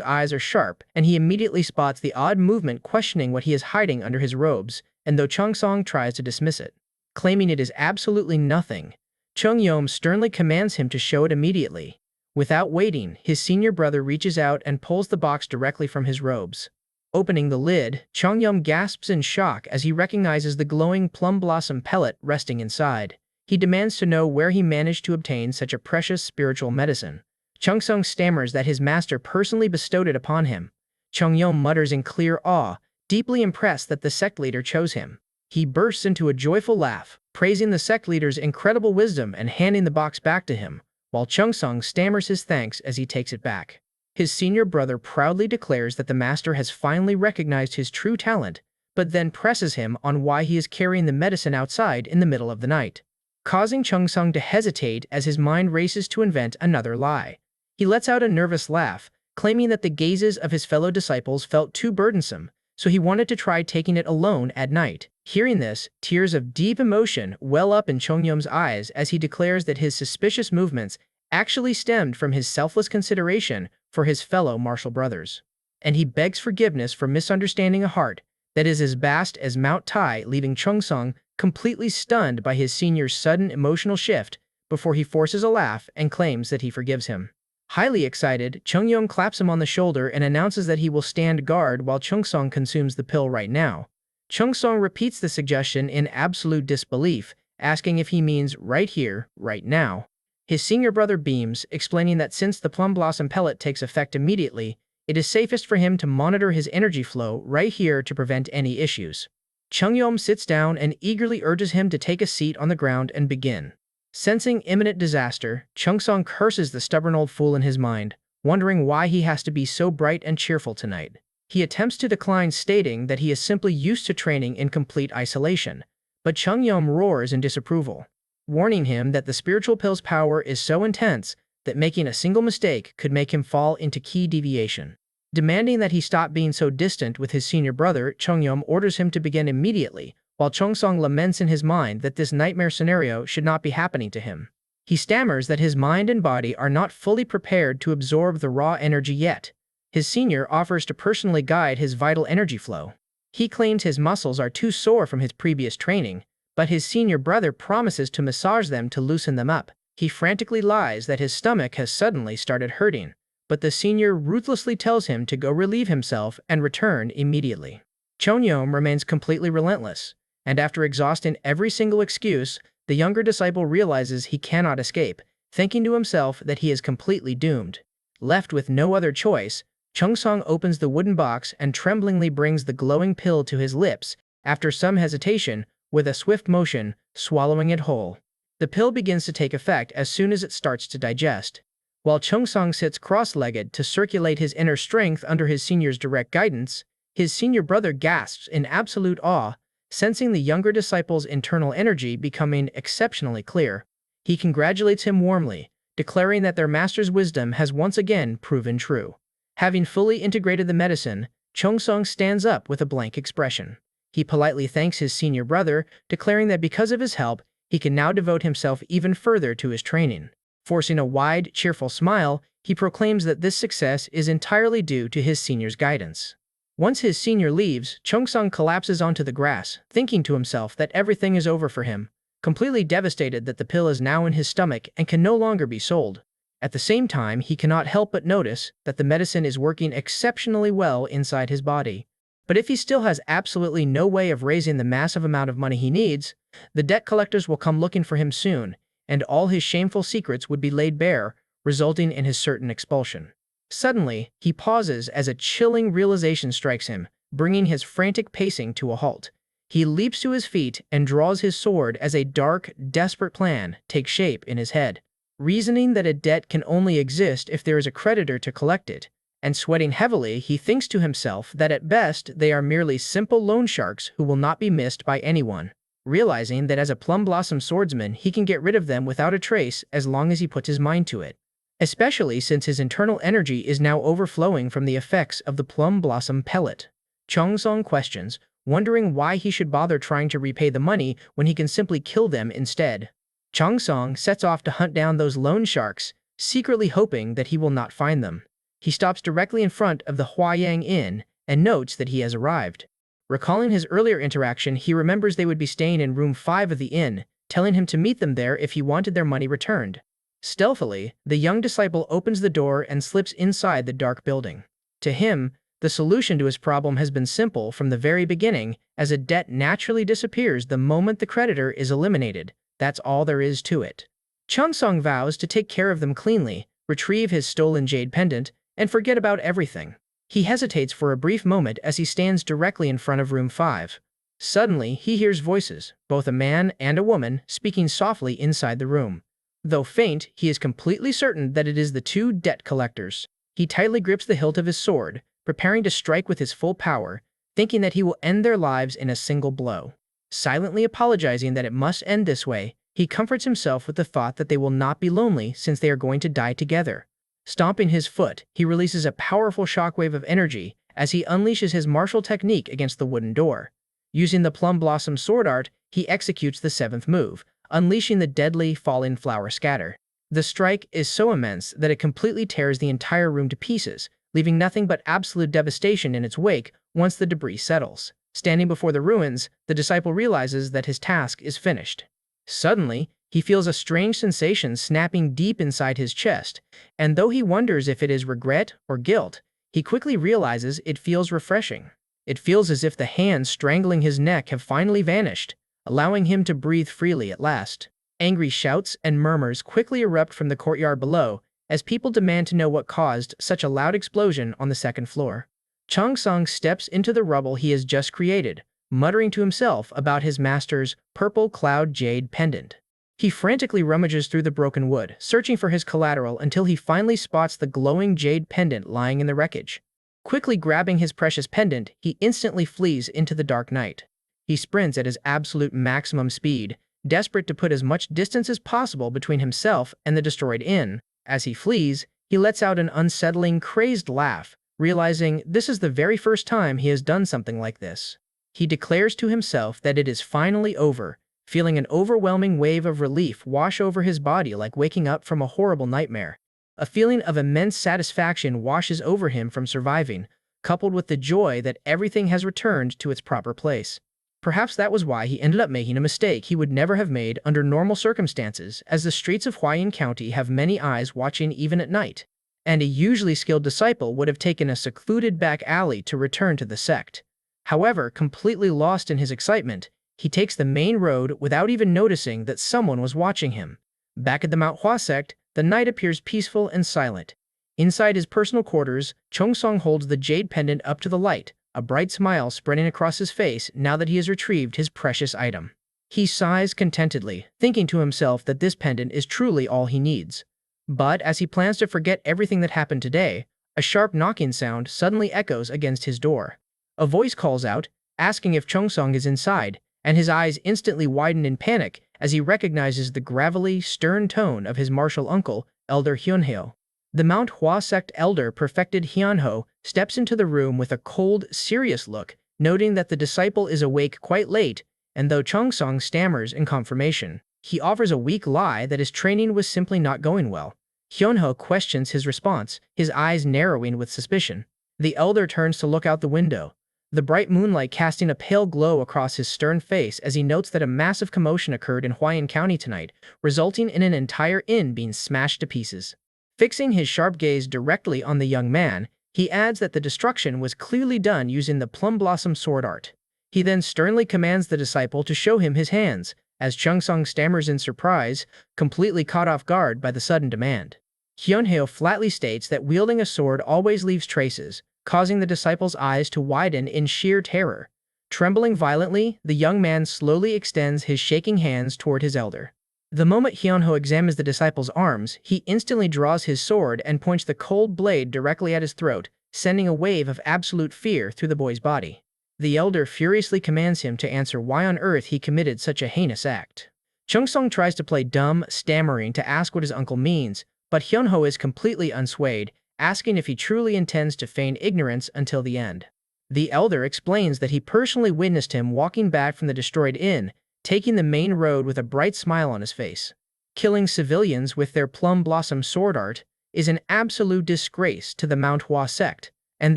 eyes are sharp, and he immediately spots the odd movement, questioning what he is hiding under his robes, and though Chung Song tries to dismiss it, claiming it is absolutely nothing, Chung Yom sternly commands him to show it immediately. Without waiting, his senior brother reaches out and pulls the box directly from his robes. Opening the lid, Chung Yom gasps in shock as he recognizes the glowing plum blossom pellet resting inside. He demands to know where he managed to obtain such a precious spiritual medicine. Chung Song stammers that his master personally bestowed it upon him. Chung Yom mutters in clear awe, deeply impressed that the sect leader chose him. He bursts into a joyful laugh, praising the sect leader's incredible wisdom and handing the box back to him, while Chung Song stammers his thanks as he takes it back. His senior brother proudly declares that the master has finally recognized his true talent, but then presses him on why he is carrying the medicine outside in the middle of the night, causing Chung Song to hesitate as his mind races to invent another lie. He lets out a nervous laugh, claiming that the gazes of his fellow disciples felt too burdensome, so he wanted to try taking it alone at night. Hearing this, tears of deep emotion well up in Chung Yom's eyes as he declares that his suspicious movements actually stemmed from his selfless consideration for his fellow martial brothers. And he begs forgiveness for misunderstanding a heart that is as vast as Mount Tai, leaving Chung Song completely stunned by his senior's sudden emotional shift before he forces a laugh and claims that he forgives him. Highly excited, Chung Yom claps him on the shoulder and announces that he will stand guard while Chung Song consumes the pill right now. Chung Song repeats the suggestion in absolute disbelief, asking if he means right here, right now. His senior brother beams, explaining that since the plum blossom pellet takes effect immediately, it is safest for him to monitor his energy flow right here to prevent any issues. Chung Yom sits down and eagerly urges him to take a seat on the ground and begin. Sensing imminent disaster, Chung Song curses the stubborn old fool in his mind, wondering why he has to be so bright and cheerful tonight. He attempts to decline, stating that he is simply used to training in complete isolation, but Chung Yom roars in disapproval, warning him that the spiritual pill's power is so intense that making a single mistake could make him fall into key deviation. Demanding that he stop being so distant with his senior brother, Chung Yom orders him to begin immediately, while Chung Song laments in his mind that this nightmare scenario should not be happening to him. He stammers that his mind and body are not fully prepared to absorb the raw energy yet. His senior offers to personally guide his vital energy flow. He claims his muscles are too sore from his previous training, but his senior brother promises to massage them to loosen them up. He frantically lies that his stomach has suddenly started hurting, but the senior ruthlessly tells him to go relieve himself and return immediately. Chung Yom remains completely relentless, and after exhausting every single excuse, the younger disciple realizes he cannot escape, thinking to himself that he is completely doomed. Left with no other choice, Chung Song opens the wooden box and tremblingly brings the glowing pill to his lips, after some hesitation, with a swift motion, swallowing it whole. The pill begins to take effect as soon as it starts to digest. While Chung Song sits cross-legged to circulate his inner strength under his senior's direct guidance, his senior brother gasps in absolute awe, sensing the younger disciple's internal energy becoming exceptionally clear. He congratulates him warmly, declaring that their master's wisdom has once again proven true. Having fully integrated the medicine, Chung Song stands up with a blank expression. He politely thanks his senior brother, declaring that because of his help, he can now devote himself even further to his training. Forcing a wide, cheerful smile, he proclaims that this success is entirely due to his senior's guidance. Once his senior leaves, Chung Song collapses onto the grass, thinking to himself that everything is over for him. completely devastated that the pill is now in his stomach and can no longer be sold. At the same time, he cannot help but notice that the medicine is working exceptionally well inside his body. But if he still has absolutely no way of raising the massive amount of money he needs, the debt collectors will come looking for him soon, and all his shameful secrets would be laid bare, resulting in his certain expulsion. Suddenly, he pauses as a chilling realization strikes him, bringing his frantic pacing to a halt. He leaps to his feet and draws his sword as a dark, desperate plan takes shape in his head. Reasoning that a debt can only exist if there is a creditor to collect it, and sweating heavily, he thinks to himself that at best they are merely simple loan sharks who will not be missed by anyone. Realizing that as a plum blossom swordsman he can get rid of them without a trace as long as he puts his mind to it. Especially since his internal energy is now overflowing from the effects of the plum blossom pellet. Chongsong questions, wondering why he should bother trying to repay the money when he can simply kill them instead. Chongsong sets off to hunt down those loan sharks, secretly hoping that he will not find them. He stops directly in front of the Huayang Inn and notes that he has arrived. Recalling his earlier interaction, he remembers they would be staying in room 5 of the inn, telling him to meet them there if he wanted their money returned. Stealthily, the young disciple opens the door and slips inside the dark building. To him, the solution to his problem has been simple from the very beginning, as a debt naturally disappears the moment the creditor is eliminated. That's all there is to it. Chongsong vows to take care of them cleanly, retrieve his stolen jade pendant, and forget about everything. He hesitates for a brief moment as he stands directly in front of room 5. Suddenly, he hears voices, both a man and a woman, speaking softly inside the room. Though faint, he is completely certain that it is the two debt collectors. He tightly grips the hilt of his sword, preparing to strike with his full power, thinking that he will end their lives in a single blow. Silently apologizing that it must end this way, he comforts himself with the thought that they will not be lonely since they are going to die together. Stomping his foot, he releases a powerful shockwave of energy as he unleashes his martial technique against the wooden door. Using the plum blossom sword art, he executes the 7th move, unleashing the deadly falling flower scatter. The strike is so immense that it completely tears the entire room to pieces, leaving nothing but absolute devastation in its wake once the debris settles. Standing before the ruins, the disciple realizes that his task is finished. Suddenly, he feels a strange sensation snapping deep inside his chest, and though he wonders if it is regret or guilt, he quickly realizes it feels refreshing. It feels as if the hands strangling his neck have finally vanished, allowing him to breathe freely at last. Angry shouts and murmurs quickly erupt from the courtyard below, as people demand to know what caused such a loud explosion on the 2nd floor. Chongsong steps into the rubble he has just created, muttering to himself about his master's purple cloud jade pendant. He frantically rummages through the broken wood, searching for his collateral until he finally spots the glowing jade pendant lying in the wreckage. Quickly grabbing his precious pendant, he instantly flees into the dark night. He sprints at his absolute maximum speed, desperate to put as much distance as possible between himself and the destroyed inn. As he flees, he lets out an unsettling, crazed laugh, realizing this is the very first time he has done something like this. He declares to himself that it is finally over, feeling an overwhelming wave of relief wash over his body like waking up from a horrible nightmare. A feeling of immense satisfaction washes over him from surviving, coupled with the joy that everything has returned to its proper place. Perhaps that was why he ended up making a mistake he would never have made under normal circumstances, as the streets of Huayan County have many eyes watching even at night, and a usually skilled disciple would have taken a secluded back alley to return to the sect. However, completely lost in his excitement, he takes the main road without even noticing that someone was watching him. Back at the Manhwa sect, the night appears peaceful and silent. Inside his personal quarters, Chongsong holds the jade pendant up to the light, a bright smile spreading across his face now that he has retrieved his precious item. He sighs contentedly, thinking to himself that this pendant is truly all he needs. But as he plans to forget everything that happened today, a sharp knocking sound suddenly echoes against his door. A voice calls out, asking if Chongsong is inside, and his eyes instantly widen in panic as he recognizes the gravelly, stern tone of his martial uncle, Elder Hyunho. The Manhwa sect elder perfected Hyunho steps into the room with a cold, serious look, noting that the disciple is awake quite late, and though Chongsong stammers in confirmation, he offers a weak lie that his training was simply not going well. Hyunho questions his response, his eyes narrowing with suspicion. The elder turns to look out the window. the bright moonlight casting a pale glow across his stern face as he notes that a massive commotion occurred in Huayan County tonight, resulting in an entire inn being smashed to pieces. Fixing his sharp gaze directly on the young man, he adds that the destruction was clearly done using the plum blossom sword art. He then sternly commands the disciple to show him his hands, as Chungsong stammers in surprise, completely caught off guard by the sudden demand. Hyunheo flatly states that wielding a sword always leaves traces, causing the disciple's eyes to widen in sheer terror. Trembling violently, the young man slowly extends his shaking hands toward his elder. The moment Hyunho examines the disciple's arms, he instantly draws his sword and points the cold blade directly at his throat, sending a wave of absolute fear through the boy's body. The elder furiously commands him to answer why on earth he committed such a heinous act. Chungsong tries to play dumb, stammering to ask what his uncle means, but Hyunho is completely unswayed, asking if he truly intends to feign ignorance until the end. The elder explains that he personally witnessed him walking back from the destroyed inn, taking the main road with a bright smile on his face. Killing civilians with their plum blossom sword art is an absolute disgrace to the Manhwa Sect, and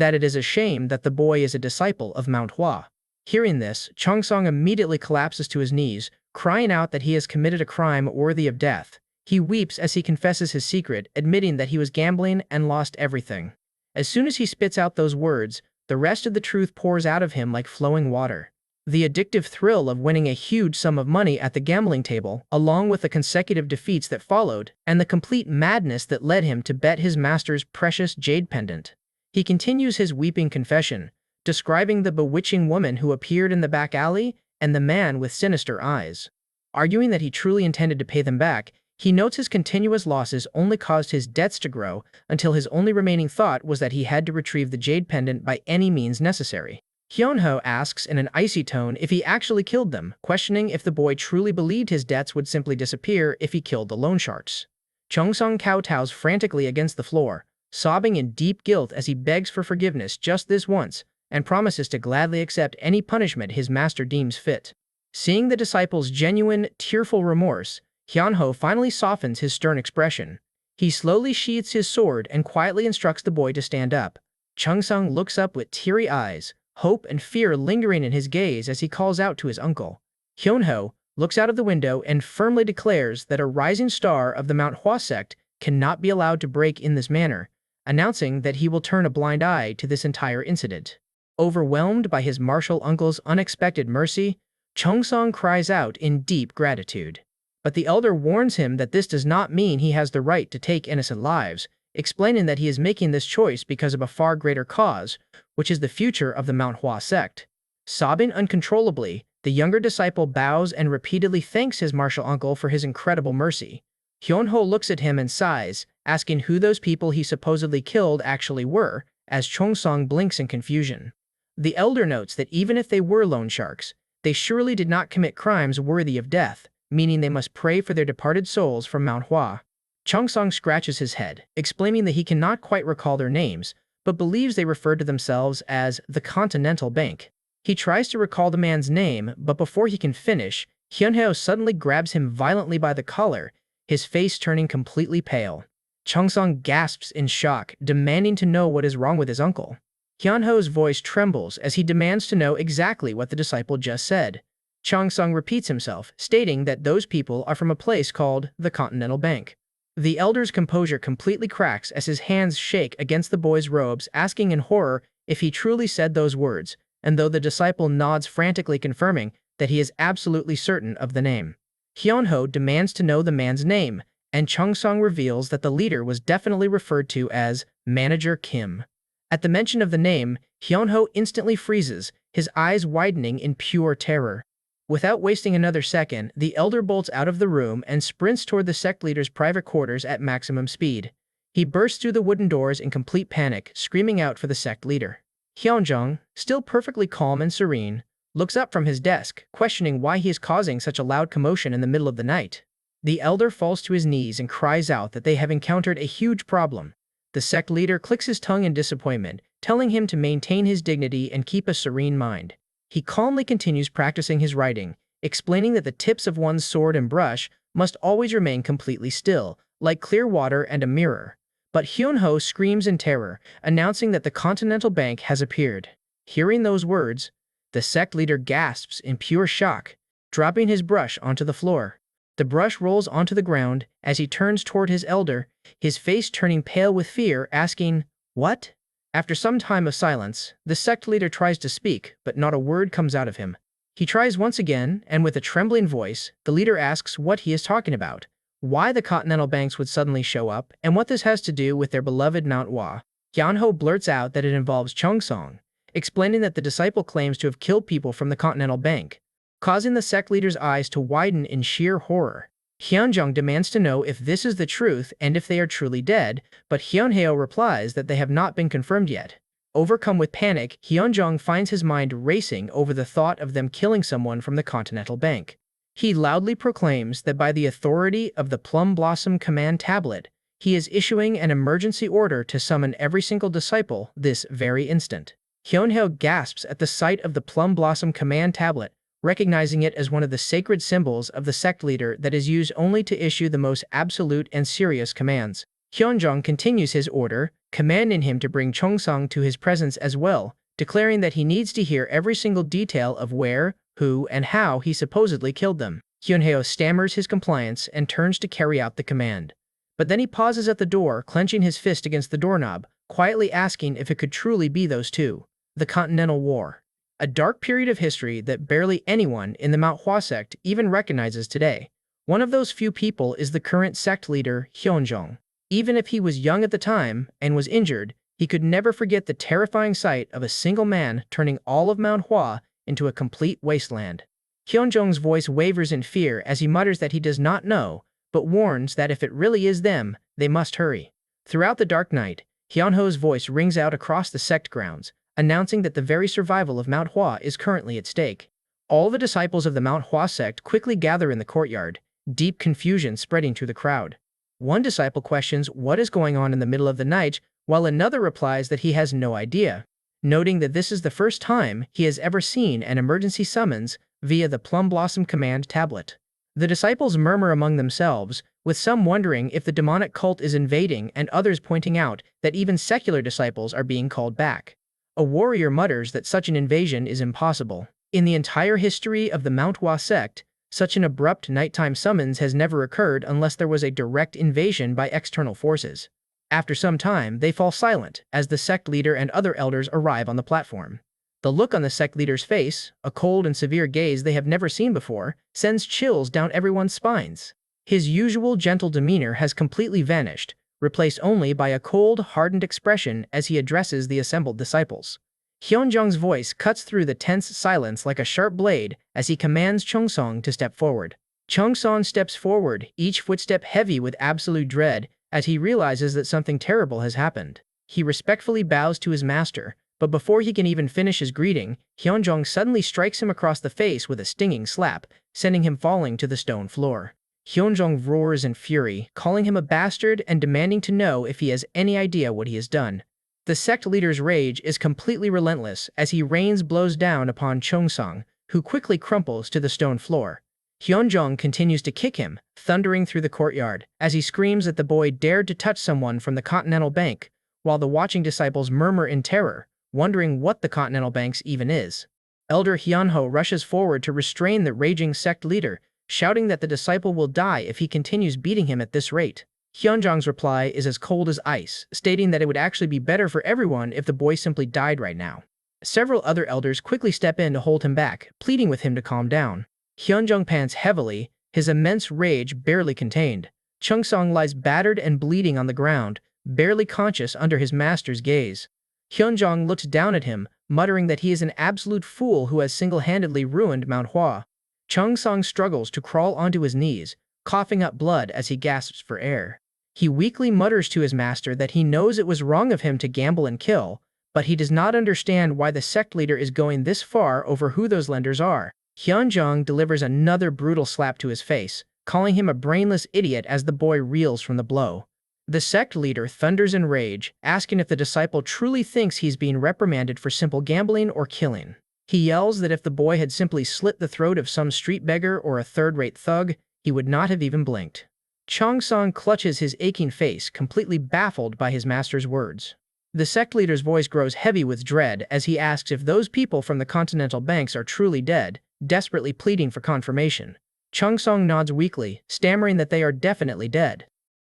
that it is a shame that the boy is a disciple of Manhwa. Hearing this, Chungsong immediately collapses to his knees, crying out that he has committed a crime worthy of death. He weeps as he confesses his secret, admitting that he was gambling and lost everything. As soon as he spits out those words, the rest of the truth pours out of him like flowing water. The addictive thrill of winning a huge sum of money at the gambling table, along with the consecutive defeats that followed, and the complete madness that led him to bet his master's precious jade pendant. He continues his weeping confession, describing the bewitching woman who appeared in the back alley and the man with sinister eyes. Arguing that he truly intended to pay them back, he notes his continuous losses only caused his debts to grow until his only remaining thought was that he had to retrieve the jade pendant by any means necessary. Hyunho asks in an icy tone if he actually killed them, questioning if the boy truly believed his debts would simply disappear if he killed the loan sharks. Chungsong kowtows frantically against the floor, sobbing in deep guilt as he begs for forgiveness just this once, and promises to gladly accept any punishment his master deems fit. Seeing the disciple's genuine, tearful remorse, Hyunho finally softens his stern expression. He slowly sheathes his sword and quietly instructs the boy to stand up. Chungsong looks up with teary eyes, hope and fear lingering in his gaze as he calls out to his uncle. Hyunho looks out of the window and firmly declares that a rising star of the Manhwa Sect cannot be allowed to break in this manner, announcing that he will turn a blind eye to this entire incident. Overwhelmed by his martial uncle's unexpected mercy, Chungsong cries out in deep gratitude. But the elder warns him that this does not mean he has the right to take innocent lives, explaining that he is making this choice because of a far greater cause, which is the future of the Manhwa Sect. Sobbing uncontrollably, the younger disciple bows and repeatedly thanks his martial uncle for his incredible mercy. Hyunho looks at him and sighs, asking who those people he supposedly killed actually were, as Chungsong blinks in confusion. The elder notes that even if they were loan sharks, they surely did not commit crimes worthy of death, meaning they must pray for their departed souls from Manhwa. Chungsong scratches his head, explaining that he cannot quite recall their names, but believes they referred to themselves as the Continental Bank. He tries to recall the man's name, but before he can finish, Hyunheo suddenly grabs him violently by the collar, his face turning completely pale. Chungsong gasps in shock, demanding to know what is wrong with his uncle. Hyunho's voice trembles as he demands to know exactly what the disciple just said. Chungsong repeats himself, stating that those people are from a place called the Continental Bank. The elder's composure completely cracks as his hands shake against the boy's robes, asking in horror if he truly said those words, and though the disciple nods frantically confirming that he is absolutely certain of the name. Hyunho demands to know the man's name, and Chungsong reveals that the leader was definitely referred to as Manager Kim. At the mention of the name, Hyunho instantly freezes, his eyes widening in pure terror. Without wasting another second, the elder bolts out of the room and sprints toward the sect leader's private quarters at maximum speed. He bursts through the wooden doors in complete panic, screaming out for the sect leader. Hyunjong, still perfectly calm and serene, looks up from his desk, questioning why he is causing such a loud commotion in the middle of the night. The elder falls to his knees and cries out that they have encountered a huge problem. The sect leader clicks his tongue in disappointment, telling him to maintain his dignity and keep a serene mind. He calmly continues practicing his writing, explaining that the tips of one's sword and brush must always remain completely still, like clear water and a mirror. But Hyunho screams in terror, announcing that the Continental Bank has appeared. Hearing those words, the sect leader gasps in pure shock, dropping his brush onto the floor. The brush rolls onto the ground as he turns toward his elder, his face turning pale with fear, asking, "What?" After some time of silence, the sect leader tries to speak, but not a word comes out of him. He tries once again, and with a trembling voice, the leader asks what he is talking about, why the continental banks would suddenly show up, and what this has to do with their beloved Manhwa. Hyunho blurts out that it involves Cheongsong, explaining that the disciple claims to have killed people from the continental bank, causing the sect leader's eyes to widen in sheer horror. Hyunjong demands to know if this is the truth and if they are truly dead, but Hyunheo replies that they have not been confirmed yet. Overcome with panic, Hyunjong finds his mind racing over the thought of them killing someone from the Continental Bank. He loudly proclaims that by the authority of the Plum Blossom Command Tablet, he is issuing an emergency order to summon every single disciple this very instant. Hyunheo gasps at the sight of the Plum Blossom Command Tablet, recognizing it as one of the sacred symbols of the sect leader that is used only to issue the most absolute and serious commands. Hyunjong continues his order, commanding him to bring Cheongsong to his presence as well, declaring that he needs to hear every single detail of where, who, and how he supposedly killed them. Hyunheo stammers his compliance and turns to carry out the command. But then he pauses at the door, clenching his fist against the doorknob, quietly asking if it could truly be those two. The Continental War. A dark period of history that barely anyone in the Manhwa sect even recognizes today. One of those few people is the current sect leader, Hyunjong. Even if he was young at the time and was injured, he could never forget the terrifying sight of a single man turning all of Manhwa into a complete wasteland. Hyunjong's voice wavers in fear as he mutters that he does not know, but warns that if it really is them, they must hurry. Throughout the dark night, Hyunho's voice rings out across the sect grounds, announcing that the very survival of Manhwa is currently at stake. All the disciples of the Manhwa sect quickly gather in the courtyard, deep confusion spreading through the crowd. One disciple questions what is going on in the middle of the night, while another replies that he has no idea, noting that this is the first time he has ever seen an emergency summons via the Plum Blossom Command Tablet. The disciples murmur among themselves, with some wondering if the demonic cult is invading and others pointing out that even secular disciples are being called back. A warrior mutters that such an invasion is impossible. In the entire history of the Manhwa sect, such an abrupt nighttime summons has never occurred unless there was a direct invasion by external forces. After some time, they fall silent as the sect leader and other elders arrive on the platform. The look on the sect leader's face, a cold and severe gaze they have never seen before, sends chills down everyone's spines. His usual gentle demeanor has completely vanished, replaced only by a cold, hardened expression as he addresses the assembled disciples. Hyunjong's voice cuts through the tense silence like a sharp blade as he commands Cheongsong to step forward. Cheongsong steps forward, each footstep heavy with absolute dread, as he realizes that something terrible has happened. He respectfully bows to his master, but before he can even finish his greeting, Hyunjong suddenly strikes him across the face with a stinging slap, sending him falling to the stone floor. Hyunjong roars in fury, calling him a bastard and demanding to know if he has any idea what he has done. The sect leader's rage is completely relentless as he rains blows down upon Cheongsong, who quickly crumples to the stone floor. Hyunjong continues to kick him, thundering through the courtyard, as he screams that the boy dared to touch someone from the Continental Bank, while the watching disciples murmur in terror, wondering what the Continental Banks even is. Elder Hyunho rushes forward to restrain the raging sect leader, shouting that the disciple will die if he continues beating him at this rate. Hyunjong's reply is as cold as ice, stating that it would actually be better for everyone if the boy simply died right now. Several other elders quickly step in to hold him back, pleading with him to calm down. Hyunjong pants heavily, his immense rage barely contained. Cheongsong lies battered and bleeding on the ground, barely conscious under his master's gaze. Hyunjong looks down at him, muttering that he is an absolute fool who has single-handedly ruined Manhwa. Cheongsong struggles to crawl onto his knees, coughing up blood as he gasps for air. He weakly mutters to his master that he knows it was wrong of him to gamble and kill, but he does not understand why the sect leader is going this far over who those lenders are. Hyunjong delivers another brutal slap to his face, calling him a brainless idiot as the boy reels from the blow. The sect leader thunders in rage, asking if the disciple truly thinks he's being reprimanded for simple gambling or killing. He yells that if the boy had simply slit the throat of some street beggar or a third-rate thug, he would not have even blinked. Cheongsong clutches his aching face, completely baffled by his master's words. The sect leader's voice grows heavy with dread as he asks if those people from the continental banks are truly dead, desperately pleading for confirmation. Chung Song nods weakly, stammering that they are definitely dead.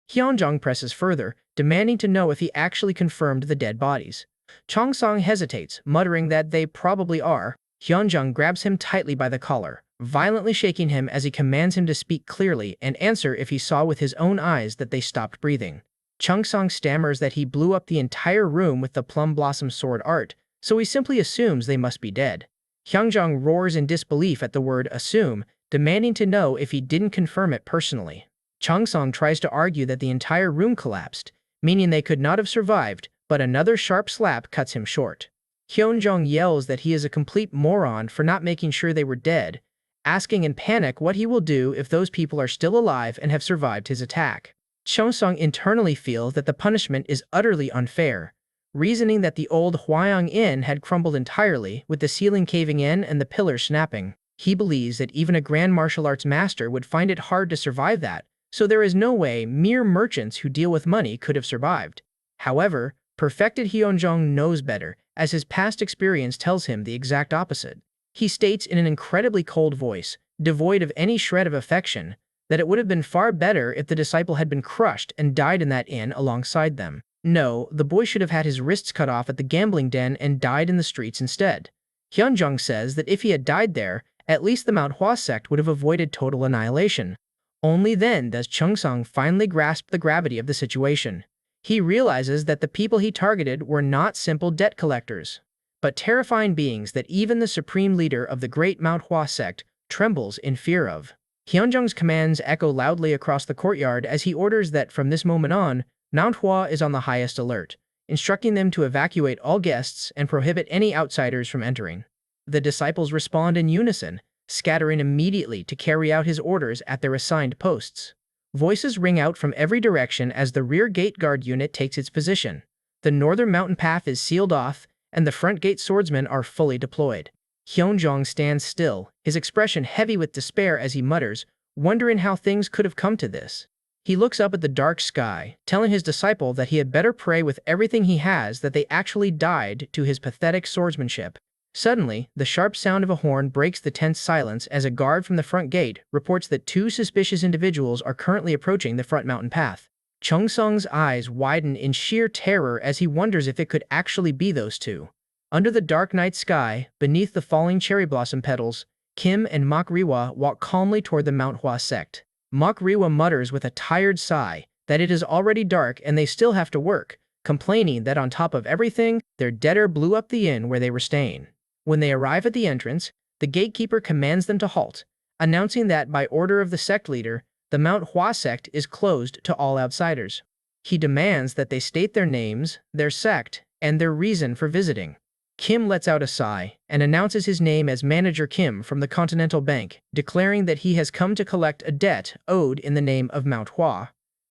Hyunjong presses further, demanding to know if he actually confirmed the dead bodies. Chung Song hesitates, muttering that they probably are. Hyunjong grabs him tightly by the collar, violently shaking him as he commands him to speak clearly and answer if he saw with his own eyes that they stopped breathing. Chung Song stammers that he blew up the entire room with the plum blossom sword art, so he simply assumes they must be dead. Hyunjong roars in disbelief at the word assume, demanding to know if he didn't confirm it personally. Chung Song tries to argue that the entire room collapsed, meaning they could not have survived, but another sharp slap cuts him short. Hyunjong yells that he is a complete moron for not making sure they were dead, asking in panic what he will do if those people are still alive and have survived his attack. Chung Song internally feels that the punishment is utterly unfair, reasoning that the old Hwaeong Inn had crumbled entirely, with the ceiling caving in and the pillars snapping. He believes that even a grand martial arts master would find it hard to survive that, so there is no way mere merchants who deal with money could have survived. However, perfected Hyunjong knows better, as his past experience tells him the exact opposite. He states in an incredibly cold voice, devoid of any shred of affection, that it would have been far better if the disciple had been crushed and died in that inn alongside them. No, the boy should have had his wrists cut off at the gambling den and died in the streets instead. Hyunjong says that if he had died there, at least the Manhwa sect would have avoided total annihilation. Only then does Chung Song finally grasp the gravity of the situation. He realizes that the people he targeted were not simple debt collectors, but terrifying beings that even the supreme leader of the great Manhwa sect trembles in fear of. Hyunjong's commands echo loudly across the courtyard as he orders that from this moment on, Manhwa is on the highest alert, instructing them to evacuate all guests and prohibit any outsiders from entering. The disciples respond in unison, scattering immediately to carry out his orders at their assigned posts. Voices ring out from every direction as the rear gate guard unit takes its position. The northern mountain path is sealed off, and the front gate swordsmen are fully deployed. Hyunjong stands still, his expression heavy with despair as he mutters, wondering how things could have come to this. He looks up at the dark sky, telling his disciple that he had better pray with everything he has that they actually died to his pathetic swordsmanship. Suddenly, the sharp sound of a horn breaks the tense silence as a guard from the front gate reports that two suspicious individuals are currently approaching the front mountain path. Chung Song's eyes widen in sheer terror as he wonders if it could actually be those two. Under the dark night sky, beneath the falling cherry blossom petals, Kim and Riwa walk calmly toward the Manhwa sect. Riwa mutters with a tired sigh that it is already dark and they still have to work, complaining that on top of everything, their debtor blew up the inn where they were staying. When they arrive at the entrance, the gatekeeper commands them to halt, announcing that by order of the sect leader, the Manhwa sect is closed to all outsiders. He demands that they state their names, their sect, and their reason for visiting. Kim lets out a sigh and announces his name as Manager Kim from the Continental Bank, declaring that he has come to collect a debt owed in the name of Manhwa.